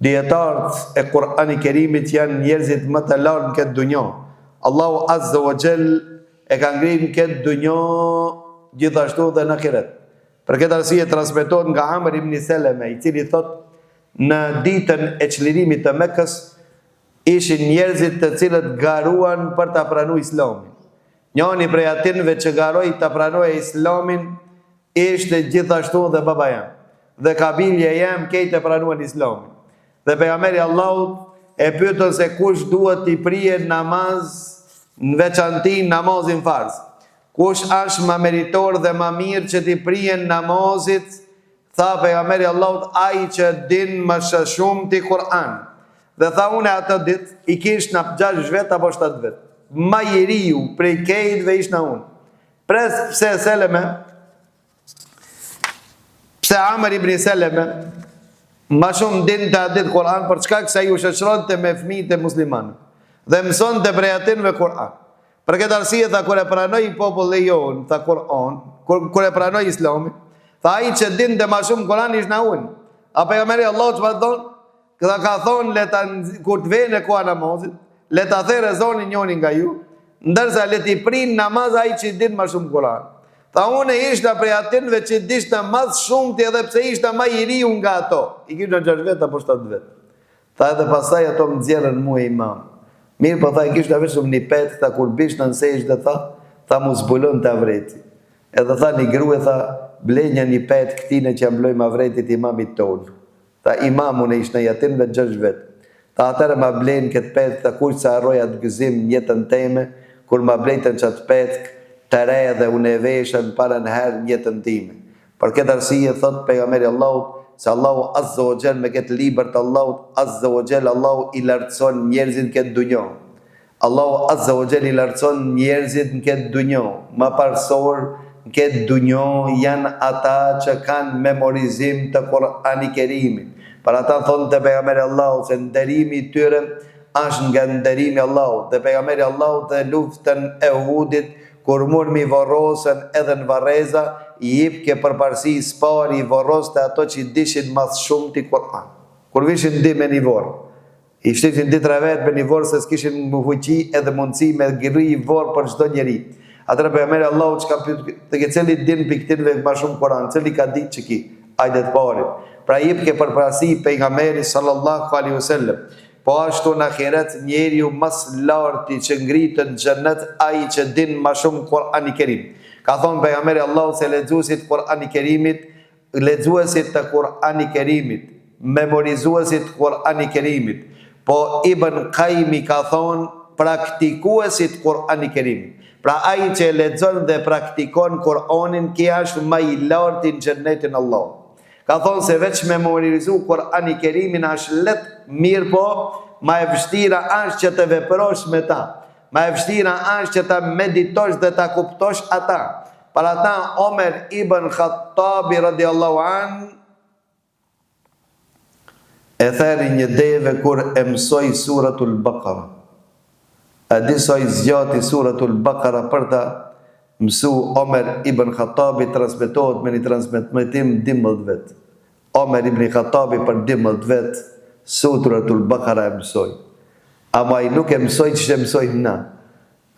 Dietarët e Kur'ani Kerimit janë njerëzit më të lartë në këtë dunjë. Allahu Azza wa Jall e ka ngritur këtë dunjë gjithashtu dhe në ahiret. Për këtë arsye transmetohet nga Amr ibn Salama, i cili thotë, në ditën e çlirimit të Mekës ishin njerëzit të cilët garuan për ta pranuar Islamin. Njëri prej atyre që garoi ta pranojë Islamin ishte gjithashtu dhe baba jam. Dhe kabilja jam këtë pranuan Islamin. Dhe pejgamberi Allahut e pyetën se kush duhet t'i prije namaz, në veçanti namazin farz. Kush është më meritor dhe më mirë që t'i prije namazit? Tha pejgamberi Allahut, ai që din më shumë ti Kur'an. Dhe tha unë atë ditë i kish në 6 vet apo 7 vet. Ma i riu prej kejtëve ishna unë. Pse Seleme, pse Amr ibn Salama ma shumë din të adit Kur'an, për çka kësa ju shoqëron të me fëmijët e muslimanë dhe mëson të prej atinve Kur'an. Për këtë arsye tha, kur e pranoi populli jon, tha Kur'an, kur e pranoi Islamin, tha ai që din të ma shumë Kur'an ishna unë. A pejgamberi Allahu çfarë thon? Këta ka thonë, kur të vene koha namazit, le ta there zonin njëri nga ju, ndërsa le t'i prin namaz ai që din ma shumë Kur'an. Tha unë ishta prej atinve që dishta ma shumë ti edhe pse ishta ma i riu nga ato. I kishtë në 6 vet apo 7 vet. Tha edhe pasaj ato më nxjerrën mua imam. Mirë po tha i kishta vetëm një petë, tha kur bish në nsejsh dhe tha mu zbulon të avreti. Edhe tha një grue, tha blenja një petë këtine që amblojmë avretit imamit tonë. Tha imamun e ishtë në jatinve 6 vet. Tha atërë ma blenë këtë petë, tha kur që arroja të gëzim njëtën teme, kur ma blejtën që të petë, të re dhe unë e veshën para në herë njëtën time. Për këtë arsye thot pejgamberi Allahut, se Allahu Azza wa Jall me këtë libër të Allahut Azza wa Jall, Allahu i lartëson njerëzit në këtë dunjë. Allahu Azza wa Jall i lartëson njerëzit në këtë dunjë. Më parësor në këtë dunjë janë ata që kanë memorizim të Kur'ani Kerimit. Për ata thonë të pejgamberi Allahut se nderimi i tyre është nga nderimi i Allahut. Dhe pejgamberi Allahut dhe luftën e Uhudit, kur mur mi vorosën edhe në Vareza, i jip ke përparësi spari i voros të ato që i dishin mas shumë t'i Kur'an. Kur vishin di me një vorë, i shtishin ditra vetë me një vorë se s'kishin më fuqi edhe mundësi me gri i vorë për çdo njeri. Atëra pejgamberi Allahu që ka pyet të ke cili din piktinve ma shumë Kur'an, cili ka ditë që ki, ajde të pari. Pra jip ke përparësi pejgamberi sallallahu alaihi wasallam. Po ashtu në ahiret njeriu mas larti që ngritën në xhennet ai që din ma shumë Kur'ani Kerim. Ka thonë pejgamberi Allahu se lexuesit Kur'ani Kerimit, lexuesit të Kur'ani Kerimit, memorizuesit Kur'ani Kerimit. Po Ibn Qayyim ka thonë praktikuesit Kur'ani Kerimit. Pra ai që e lexon dhe praktikon Kur'anin, ki është më i lartë në xhennetin Allah. Ka thonë se veç memorizu Kur'ani Kerimin është letë, mirë po, ma e vështira është që të veprosh me ta. Ma e vështira është që ta meditosh dhe ta kuptosh ata. Për ata Omer ibn Khattabi radiallahu an e theri një deve kur e mësoj suratul Baqara. A disoj zgjati suratul Baqara për ta mësu Omer ibn Khattabi, transmetohet me një transmetim 12 vet. Omer ibn Khattabi për 12 vet suratul Baqara e mësoj. Ama i nuk e mësoj që që mësoj na,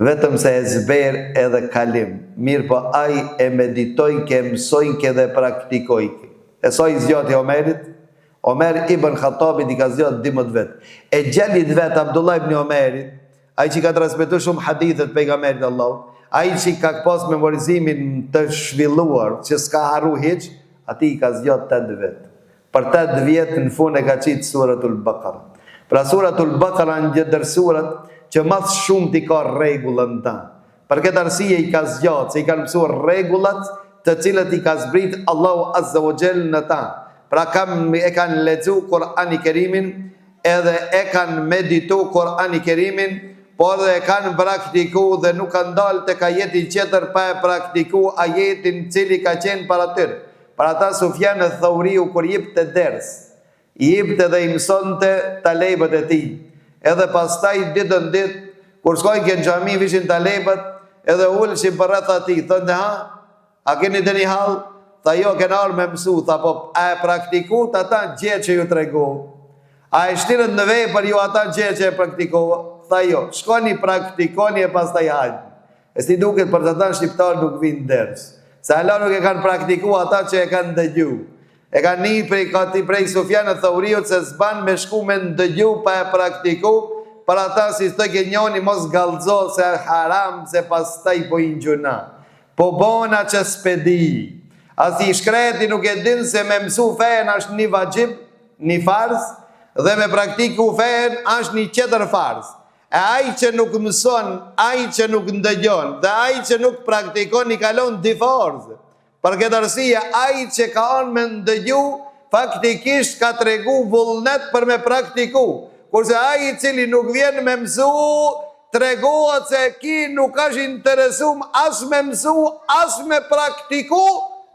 vetëm se e zber edhe kalim. Mirë po ai e meditoj ke mësoj ke dhe praktikoj ke. E soj zgjati Omerit? Omer ibn Khattabi di ka zgjat 12 vet. E gjallit vet Abdullah ibn Omerit, ai që ka transmetuar shumë hadithet pejgamberit Allahut, ai që ka pas memorizimin të zhvilluar, që s'ka harru hiç, ati i ka zgjat 8 vet. Për 8 vjet në fund e ka qitë suratul Baqara. Pra suratul Baqara në gjëdër surat që mas shumë t'i ka regullën ta. Për këtë arsye i ka zgjat, se i ka mësuar regullat të cilët i ka zbrit Allahu Azza wa Jall në ta. Pra e kanë lexu Kur'ani Kerimin, edhe e kanë meditu Kur'ani Kerimin, por dhe e kanë praktiku dhe nuk kanë dalë të ka jetin qëtër pa e praktiku ajetin cili ka qenë para tërë. Para ta Sufjan e Thauriu kur jip të ders, jip të dhe i mëson të talebët e ti. Edhe pastaj ditën ditë, kur shkojnë kënë xhami vishin talebët, edhe ullëshin për rreth ati, thënë ha, a keni të një halë? Tha jo, kënë arë me mësu, tha po, a e praktiku të ata gjë që ju të regu? A e shtirët në vej për ju ata gjë që e praktiko? Tha jo, shkoni praktikoni e pas taj hajnë. E sti duket për të ta shqiptarë nuk vinë ders. Se Allah nuk e kanë praktiku ata që e kanë dëgju. E kanë një prej Sufjan e Thauriut se s'ban me shku me ndëgju pa e praktiku, për ata si të ke njoni mos galzo se haram se pas taj po i gjuna. Po bona që s'pedi. As i shkreti nuk e din se me mësu fejën është një vajib, një farz, dhe me praktiku fejën është një qetër farz. E ai që nuk mëson, ai që nuk ndëgjon, dhe ai që nuk praktikon i kalon di farz. Për këtë arsye, ai që ka anë me ndëgju, faktikisht ka tregu vullnet për me praktiku. Kurse ai i cili nuk vjen me mësu, tregohet se ki nuk është interesum as me mësu, as me praktiku.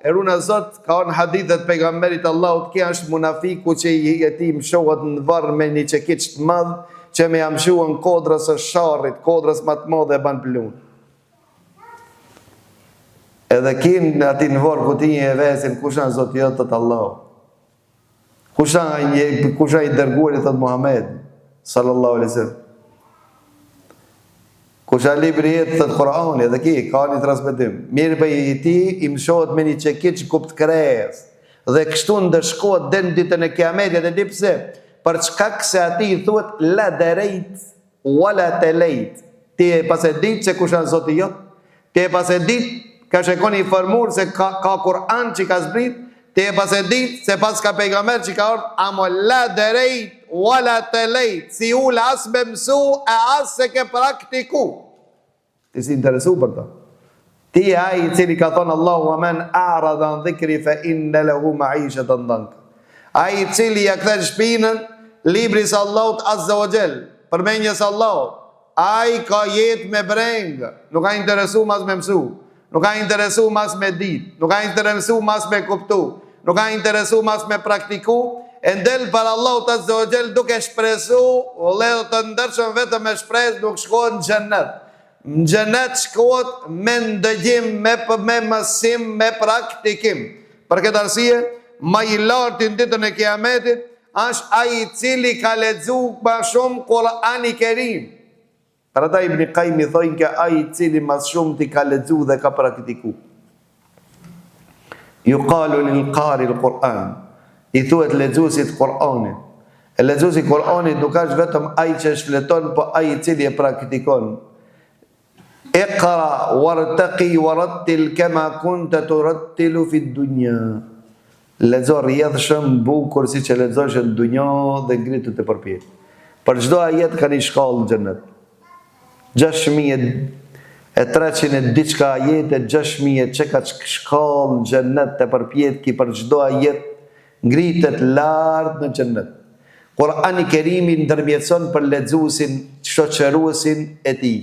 E runa Zot, ka në hadithet pejgamberit Allahut, kja është munafiku që i jetim shohet në varë me një qekiç të madhë, që me jam shuën kodrës e sharrit, kodrës matë madhe e ban plunë. Edhe kinë ati në varë ku ti e vesin, kusha në Zot jotët Allahut? Kusha i dërguarit thot Muhammed, sallallahu alaihi wasallam? Kusha libri jetë thët Kur'ani, edhe ki, ka një transmetim. Mirë për i ti, i mëshohet me një qekiç kupt krejes. Dhe kështu ndëshkohet dhe në ditën e kiametit, e di pse, për çkak se ati i thuhet la derejt, wala te lejt. Ti e pas e dit se kusha në Zoti jot, ti e pas e dit, ka shekon i formur se ka Kur'an që ka zbrit, ti e pas e dit se pas ka pejgamber që ka ardhur, amo la derejt, wala te lejt, si ul as me mësu, e as se ke praktiku. Ti si interesu për ta. Ti e ai i cili ka thonë Allahu wa man a'rada an dhikri fa inna lahu ma'ishatan danka. Ai i cili ja kthen shpinën librit të Allahut Azza wa Jall, përmendjes Allahut, ai ka jetë me breng, nuk ka interesu mas me mësu, nuk ka interesu mas me dit, nuk ka interesu mas me kuptu, nuk ka interesu mas me praktiku, e ndel për Allahut Azza wa Jall duke shpresu, ledhë të ndërshëm vetëm me shpres nuk shkohet në xhennet. Në xhennet shkohet me ndëgjim, me mësim, me praktikim. Për këtë arsye, më i lartë në ditën e kiametit është ai i cili ka lexu më shumë Kur'ani Kerim. Për ata Ibn Qayyim thonë që ai i cili më shumë ti ka lexu dhe ka praktiku. Yuqalu lil qari al-Qur'an. I thuhet lexuesit Kur'anit. E lexuesi Kur'anit nuk është vetëm ai që shfleton, po ai i cili e praktikon. Iqra wartaqi warattil kama kunta turattilu fi dunya. Lexo rrjedhshëm, bukur siç e lexosh në dunjë dhe ngritu të përpjek. Për çdo ajet ka një shkallë në xhennet. 6000 e 300 diçka ajete, 6.000 që ka shkallë në xhennet të përpjet ki për çdo ajet ngritet lart në xhennet. Kurani Kerimi ndërmjetëson për lexuesin, shoqëruesin e tij.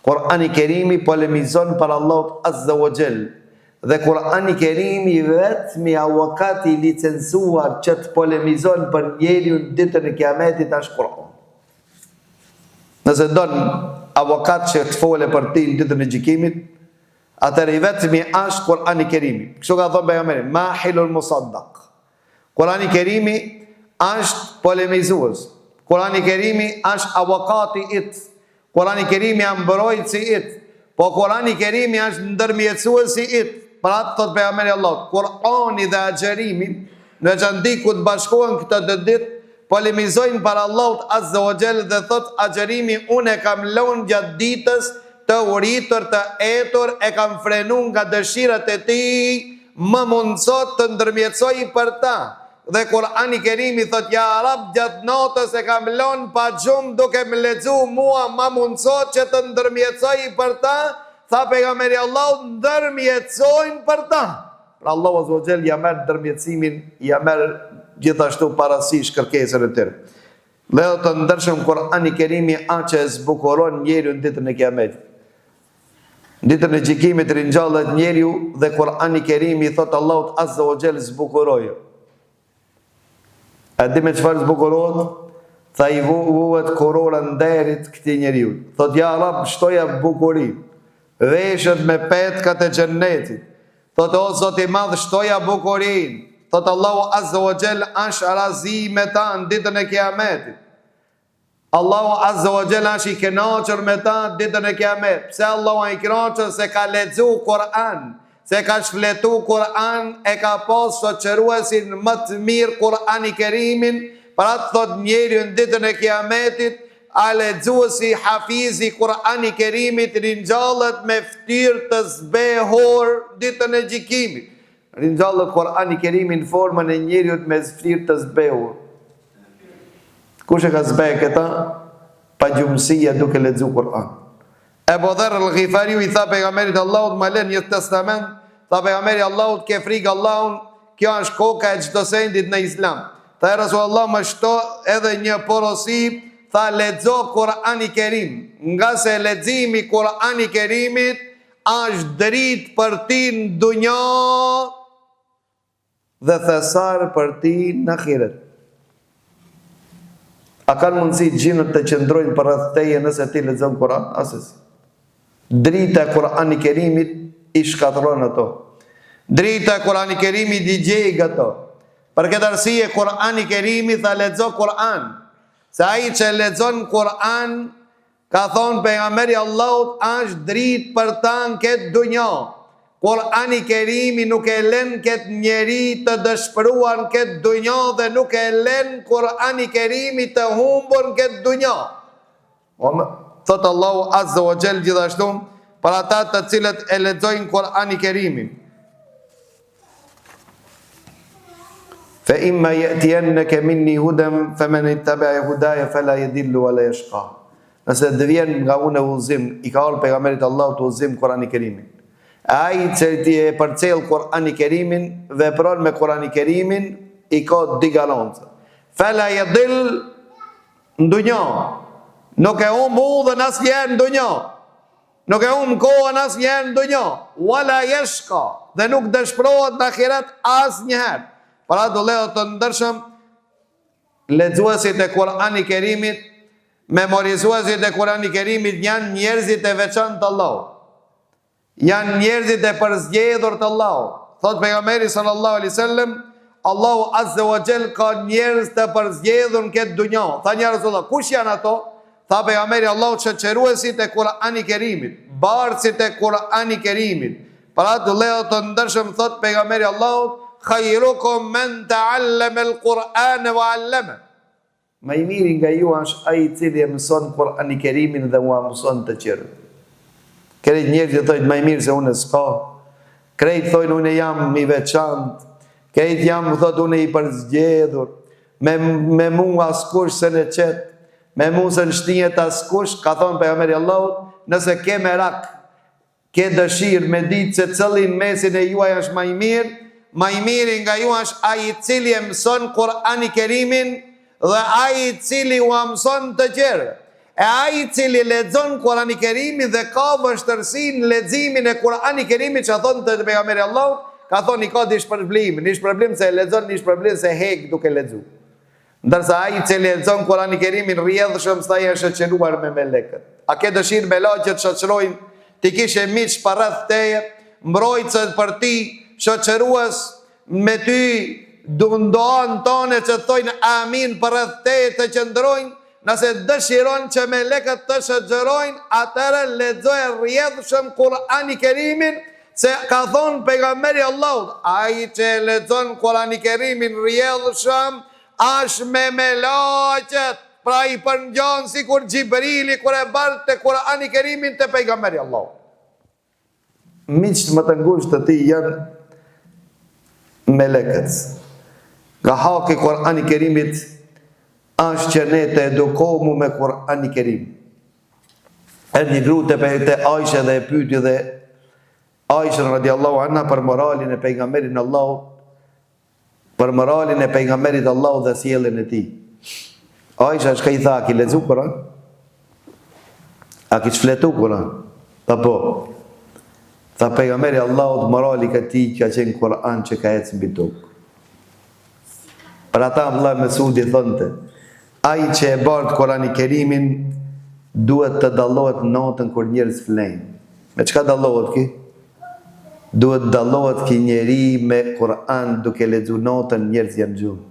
Kurani Kerimi polemizon për Allahut Azza wa Jall. Dhe Kurani Kerimi vetëmi avokati i licencuar që të polemizon për njeriu ditën e Kiametit është Kurani. Nëse don avokat që të fole për ti në ditën e gjykimit, atëherë i vetëmi është Kurani Kerimi. Kështu ka thënë pejgamberi, mahilul musaddaq. Kurani Kerimi është polemizues. Kurani Kerimi është avokati it. Kurani Kerimi është mbrojtësi it. Po Kurani Kerimi është ndërmjetësuesi it. Për atë thot pejgamberi Allahut, Kurani dhe agjerimi në xhandiku të bashkohen këtë dy ditë, polemizojnë para Allahut Azza wa Jall dhe thot agjerimi unë e kam lënë gjatë ditës të uritur, të etur, e kam frenuar nga dëshirat e tij, më mundsot të ndërmjetësoj për ta. Dhe Kurani Kerimi thot, ja Rab, gjatë natës e kam lënë pa gjumë duke më lexuar mua, më mundsot që të ndërmjetësoj për ta. Tha pejgamberi Allahut, ndërmjetësojnë për ta. Pra Allahu Azza wa Jall ja merr ndërmjetësimin, ja merr gjithashtu parasysh kërkesën e tyre. Dhe të ndërshëm Kurani Kerimi që e zbukuron njeriu në ditën e Kiametit. Ditën e gjykimit ringjallet njeriu dhe Kurani Kerimi thot Allahut Azza wa Jall zbukuroi. A di me çfarë zbukurohet? Tha i vuhet korora nderit këtij njeriu. Thot ja Rab, shtoja bukurinë. Veshët me petkat e xhennetit. Thot o Zoti i Madh, shtoja bukurinë. Thot Allahu Azza wa Jall është razi me ta në ditën e Kiametit. Allahu Azza wa Jall është i kënaqur me ta në ditën e Kiametit. Pse Allahu i kënaqur? Se ka lexuar Kur'an, se ka shfletuar Kur'an, e ka pas shoqëruesin më të mirë Kur'ani Kerimin. Për atë thot njeriu në ditën e Kiametit, a lexuesi hafizi Kur'ani Kerimit ringjallet me ftyrë të zbehur ditën e gjykimit. Ringjallet Kur'ani Kerimi në formën e njeriut me ftyrë të zbehur. Kush e ka zbehur këta? Pa gjumësia duke lexuar Kur'an. Ebu Dharr al-Ghifariu i tha pejgamberit Allahut, ma lën një testament, tha pejgamberi Allahut, ke frikë Allahun, kjo është koka e çdo sendit në Islam. Tha Rasulullah, më shto edhe një porosi, tha lexo Kur'ani Kerim, nga se leximi Kur'ani Kerimit është dritë për ti në dunja dhe thesar për ti në ahiret. A kanë mundësi gjinët të qëndrojnë për rreth teje nëse ti lexon Kur'an? Asesi. Drita e Kur'ani Kerimit i shkatërron ato. Drita e Kur'ani Kerimit i gjej ato. Për këtë arsye Kur'ani Kerimi tha lexo Kur'an. Se ai që lexon Kur'an, ka thonë pejgamberi Allahut, është dritë për ta në këtë dunja. Kur'ani Kerimi nuk e lën këtë njeri të dëshpëruar në këtë dunja dhe nuk e lën Kur'ani Kerimi të humbur në këtë dunja. Thot Allahu Azza wa Jall gjithashtu për ata të cilët e lexojnë Kur'ani Kerimin. Fa imma ya'tiyannaka minni hudan faman ittaba'a hudaya fala yadillu wala yashqa. Nëse të vjen nga unë udhëzim, i ka ardhur pejgamberit Allahut udhëzim Kur'ani Kerimin. Ai që ti e përcjell Kur'ani Kerimin, vepron me Kur'ani Kerimin, i ka dy garancë. Fala yadill në dunja. Nuk e humb udhën asnjëherë në dunja. Nuk e humb kohën asnjëherë në dunja. Wala yashqa, dhe nuk dëshpërohet në ahiret asnjëherë. Para do lejo të ndërshëm, lexuesit e Kur'ani Kerimit, memorizuesit e Kur'ani Kerimit janë njerëzit e veçantë të Allahut. Janë njerëzit e përzgjedhur të Allahut. Thot pejgamberi sallallahu alaihi wasallam, Allahu Azza wa Jall ka njerëz të përzgjedhur në këtë dunjë. Tha një Rasulullah, kush janë ato? Tha pejgamberi Allahut, shoqëruesit e Kur'ani Kerimit, bartësit e Kur'ani Kerimit. Para do lejo të ndërshëm, thot pejgamberi Allahut, khairukum man ta'allama al-Qur'ana wa 'allama. Më i miri nga ju është ai i cili e mëson Kur'ani Kerimin dhe ua mëson të tjerët. Krejt njerëzit thonë më i mirë se unë s'ka. Krejt thonë unë jam i veçantë. Krejt jam thotë unë i përzgjedhur. Me mua askush se në qet. Me mua se në shtinjet askush, ka thonë pejgamberi Allahut, nëse ke merak ke dëshirë me ditë se cëllin mesin e juaj është më i miri nga ju është ai i cili e mëson Kur'ani Kerimin dhe ai i cili u mëson të tjerë. E ai i cili lexon Kur'ani Kerimin dhe ka vështirësi në leximin e Kur'ani Kerimit, që thonë të pejgamberi Allahut, ka thonë i ka dish problem se e lexon, dish problem se hek duke lexuar. Ndërsa ai i cili lexon Kur'ani Kerimin rrjedhshëm sa i është shoqëruar me melekët. A ke dëshirë me laqë të shoqërojnë, ti kishe miq pa rreth teje, mbrojtës për ti, shoqërues me ty, ndoan tonë që thojnë amin për rreth teje të qëndrojnë. Nëse dëshiron që melekët të shoqërojnë, atëherë lexoje rrjedhshëm Kur'ani Kerimin, se ka thonë pejgamberi Allahut, ai që lexon Kur'ani Kerimin rrjedhshëm është me melaqet, pra i përngjon sikur Xhibrili kur e bart te Kur'ani Kerimin te pejgamberi Allahut. Miqtë më të ngushtë të ti janë melekët. Nga haki Kur'ani Kerimit është që ne të edukohemi me Kur'ani Kerim. Një grup te Aisha dhe e pyeti dhe Aisha radiallahu anha për moralin e pejgamberit Allahut, për moralin e pejgamberit Allahut dhe sjelljen e tij. Aisha shka i tha, a ki lexu Kur'an? A ki çfletu Kur'an? Po. Tha pejgamberi Allahut, morali këtij ka qenë Kur'an që ka ecë mbi tokë. Për ata Abdullah Mesudi thonte, ai që e bart Kur'ani Kerimin duhet të dallohet natën kur njerëz flejnë. Me çka dallohet ki? Duhet dallohet ki njeri me Kur'an duke lexuar natën njerëz janë gjumë.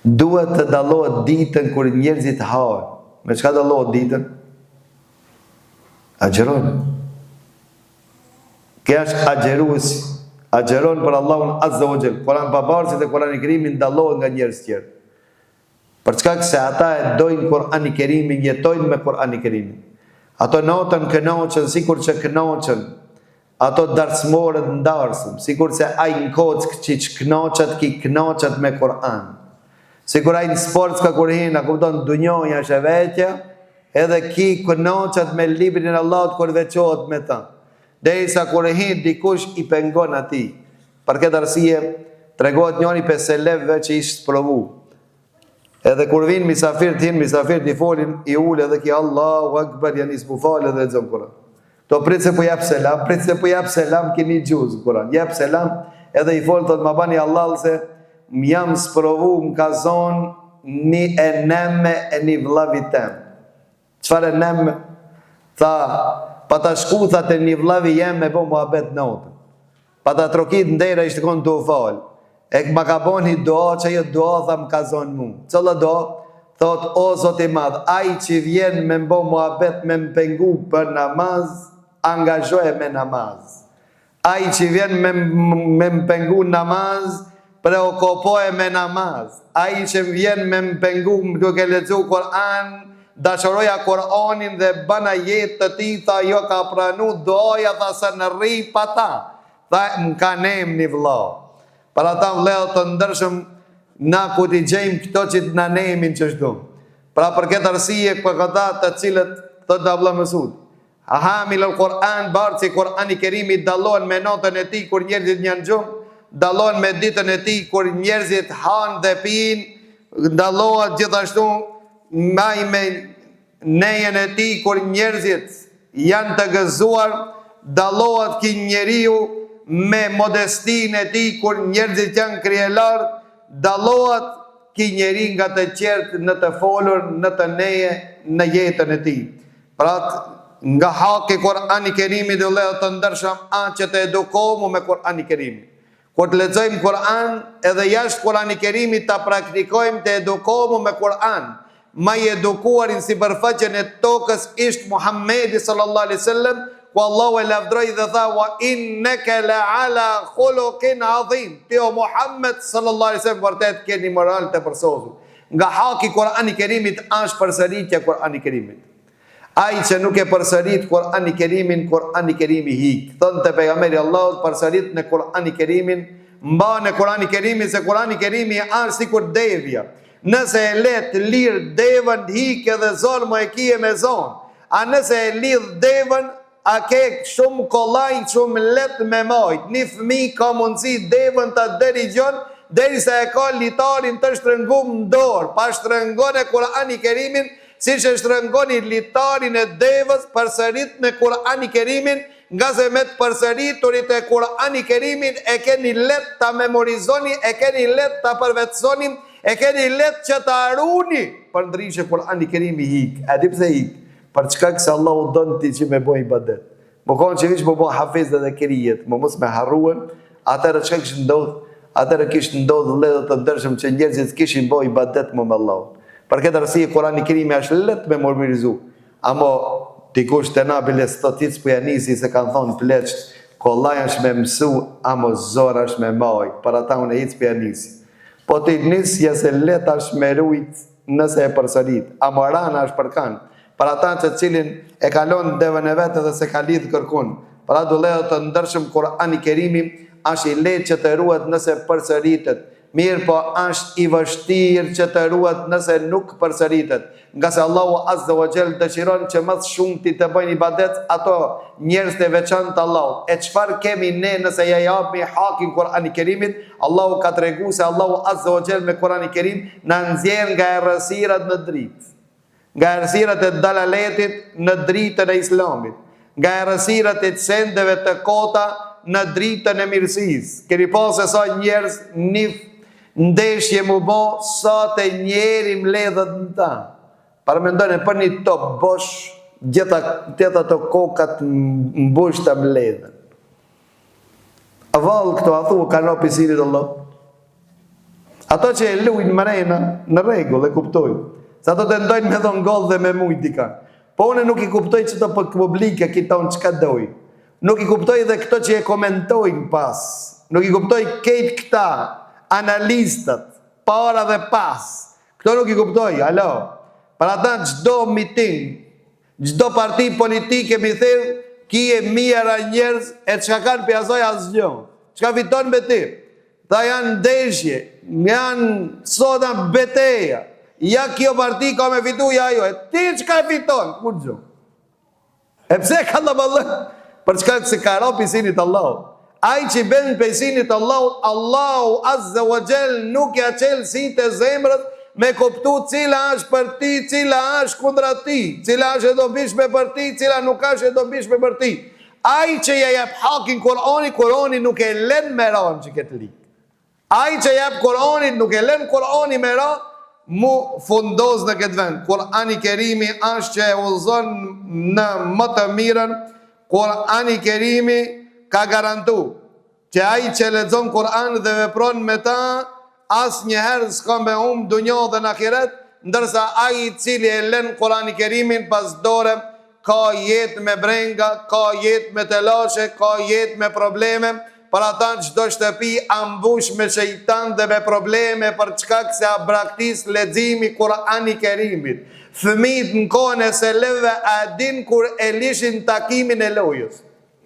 Duhet të dallohet ditën kur njerëzit hahen. Me çka dallohet ditën? Agjeron. Kjo është agjerues. Agjeron për Allahun Azza wa Jall. Kur'an babarësit e Kur'ani Kerimin dallohen nga njerëz tjerë. Për çka se ata e dojnë Kur'ani Kerimin, jetojnë me Kur'ani Kerimin. Ato natën kënaqen sikur që kënaqen. Ato darsmorët ndarsëm, sikur se ai në kock që kënaqet me Kur'an. Sikur ai në sport ka kur hin, a kupton dunjoja është e vetja, edhe ki kënaqet me librin e Allahut kur veçohet me ta. Derisa kur hin dikush i pengon atij. Për këtë arsye tregohet njëri pe selefëve që ishte provu. Edhe kur vin misafir t'i folin, i ul edhe ki Allahu Akbar, janë isbu falë dhe lexon Kur'an. To prit se po jap selam, keni gjuz Kur'an. Jap selam, edhe i fol thot ma bani Allah se jam sprovu më ka zonë një eneme e një vllavi tem. Çfarë eneme? Tha, pa ta shku tha te një vllavi jem me bo muhabet natën. Pa ta trokit ndera ishte kon të u falë. E ma ka bo një doa që jo doa tha më ka zonë mu. Cëlla doa? Thot, o Zot i madh, ai që vjen me bo muhabet me më pengu për namaz, angazhoje me namaz. Ai që vjen me më pengu namaz, preokupoje me namaz. Ai që vjen me më pengu duke lexuar Kur'an, dashuroja Kur'anin dhe bëna jetë të tij, tha jo ka pranu doja, tha se në rri pa ta. Tha më ka nem një vëlla. Para ta vëllezër të ndërshëm, na ku t'i gjejmë këto që t'na nemin që shdo. Pra për këtë arsye, për këta të cilët të Abdullah Mesud, hamil al-Kur'an, barë që Kur'ani Kerimi dallohen me natën e ti kur njerëzit janë gjumë, dallohen me ditën e ti kur njerëzit hanë dhe pinë, dallohet gjithashtu me nejen e ti kur njerëzit janë të gëzuar, dallohet ki njeriu me modestin e ti kur njerëzit janë krijelar, dallohet ki njeri nga të qertë në të folur, në të neje, në jetën e ti. Pra nga haki Kur'ani Kerimi dhe lehet të ndërshëm anë që të edukohemi me Kur'ani Kerimi. Kur të lexojmë Kur'an, edhe jashtë Kur'ani Kerimi të praktikojmë të edukohemi me Kur'an. Ma i edukuarin si përfaqen e tokës ishtë Muhammedi sallallahu alaihi wasallam, ku Allahu e lavdroi dhe tha wa innaka la ala khuluqin adhim. Ti o Muhammed sallallahu alaihi wasallam vërtet ke një moral të përsosur. Nga haki Kur'ani Kerimit është përsëritja Kur'ani Kerimit. Ai që nuk e përsërit Kur'ani Kerimin, Kur'ani Kerimi hik. Thënë të pejgamberi Allahut përsërit në Kur'ani Kerimin, mba në Kur'ani Kerimin, se Kur'ani Kerimi është sikur devja. Nëse e let lirë devën, hik edhe zonë më e kije me zonë. A nëse e lidh devën, a ke shumë kollaj, shumë let me majt. Një fëmijë ka mundësi devën të dërigjon, derisa e ka litarin të shtrëngum në dorë, pa shtrëngon e Kur'ani Kerimin, si që shtrëngoni litarin e devës, përsërit me Kur'ani Kerimin, nga se me të përsëriturit e Kur'ani Kerimin e keni let të memorizoni, e keni let të përvetsoni, e keni let që të aruni, për ndryshe Kur'ani Kerimi hik. E di pse hik? Për çka këse Allah u donë ti që me boj ibadet. Më konë që vishë më boj hafiz dhe kerijet, më mos me harruen, atërë çka kishë ndodhë, atërë kishë ndodhë ledhët të ndërshëm që njerëzit kishin boj ibadet më me Allah. Për këtë arsye Kur'ani Kerimi është let me memorizu. Amo dikush të na bile stotic për janisi se kanë thonë pleqt, kollaj është me mësu, amo zor është me maj, për ata unë e hitës për janisi. Po të njësë jesë let është me rujt nëse e përsërit, amo rana është përkan, për ata që cilin e kalon devën e vetë dhe se ka lidhë kërkun, për ato ledhë të ndërshëm Kur'ani Kerimi është i let që të ruhet nëse përsëritet, mirë po është i vështirë që të ruhet nëse nuk përsëritet, nga se Allahu Azza wa Jall dëshiron që më shumë ti të bëjnë ibadet ato njerëz të veçantë Allahut. E çfarë kemi ne nëse ja japim hakin Kur'ani Kerimit? Allahu ka treguar se Allahu Azza wa Jall me Kur'ani Kerim na nxjerr nga errësirat në dritë, nga errësirat e dalaletit në dritën e Islamit, nga errësirat e sendeve të kota në dritën e mirësisë. Keni pasur sa njerëz një ndeshje mu bo, sa të njeri mledhët në ta. Parmendojnë për një top bosh, gjitha të kokat mbush të mledhën. A valë këto a thu, ka në pisirit Allah. Ato që e lujnë mrena, në regull e kuptojnë. Sa ato të ndojnë me dhonë gollë dhe me mujt dika. Po une nuk i kuptoj që të publike kita unë qka dojnë. Nuk i kuptoj dhe këto që e komentojnë pas. Nuk i kuptoj kejt këta, analistët, para dhe pas. Këto nuk i kuptoj, alo. Për ata gjdo miting, gjdo parti politike mi thirë, ki e mira njerëz e qka kanë pjazoj asgjo. Qka fiton me ti? Ta janë ndeshje, janë soda beteja. Ja kjo parti ka me fitu, ja jo. E ti qka fiton? Kur gjo? E pse ka në bëllë? Për çka se ka ropi sinit Allah. Ai që ben për sinit Allah, Allahu Azza wa Jall nuk ja qelë si të zemrët me kuptu cila është për ti, cila është kundra ti, cila është e dobishme për ti, cila nuk është e dobishme për ti. Ai që ja jep hakin Kur'ani nuk e len me ranë që këtë lik. Ai që jep Kur'ani nuk e len Kur'ani me ranë, mu fundoz në këtë vend. Kur'ani Kerimi është që e uzon në më të mirën. Kur'ani Kerimi ka garantu që ai që lexon Kur'an dhe vepron me ta, as njëherë s'ka me dunjo dhe në akiret, ndërsa ai i cili e len Kur'ani Kerimin pas dore, ka jetë me brenga, ka jetë me telashe, ka jetë me probleme, për ata çdo shtëpi ambush me shejtan dhe me probleme për çka se a braktis leximi Kur'ani Kerimit. Fëmijët në kohën e seleve a din kur e lishin takimin e lojës.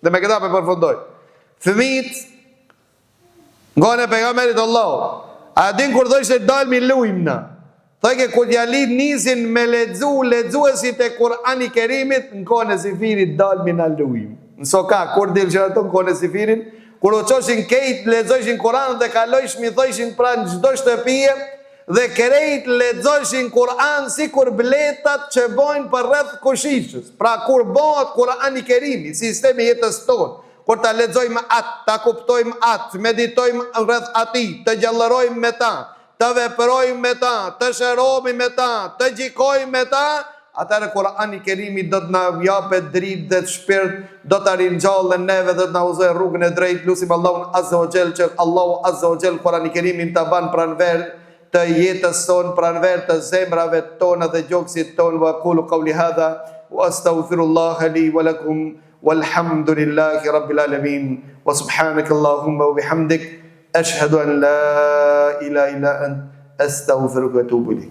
Dhe me këta për përfundoj. Fëmijët në kohën e pejgamberit Allah, a din kur dhështë e dalmi lujmë na. Thëke kur t'jalit nisin me lexuesit e Kur'ani Kerimit, në kohën e Sifirit dalmi na lujmë. Nëso ka, kur dilë që ato në kohën e Sifirin, kur o qoshin kejt, lexojshin Kur'an dhe kalojshmi thojshin pra në gjdo shtëpije, dhe kerejt lexojshin Kur'an si kur bletat që bojnë për rreth kushishës. Pra kur bëhet Kur'ani Kerimi, sistemi jetës tonë, kur ta lexojmë atë, ta kuptojmë atë, meditojmë rreth ati, të gjallërojmë me ta, të veprojmë me ta, të shërohemi me ta, të gjikojmë me ta, atëherë Kur'ani Kerimi do të na japet dritë dhe shpirt, do të ringjallë neve dhe të na udhëzojë rrugën e drejtë. Lutim Allahun Azza wa Jall që Allahu Azza wa Jall Kur'ani Kerimin ta ban pranver të jetës tonë, pranver të zemrave tona dhe gjoksit tonë. Wa aqulu qawli hadha wa astaghfirullaha li wa lakum walhamdulillahi rabbil alamin wa subhanaka Allahumma wa bihamdik ashhadu an la ilaha illa ant astaghfiruka wa atubu ilayk.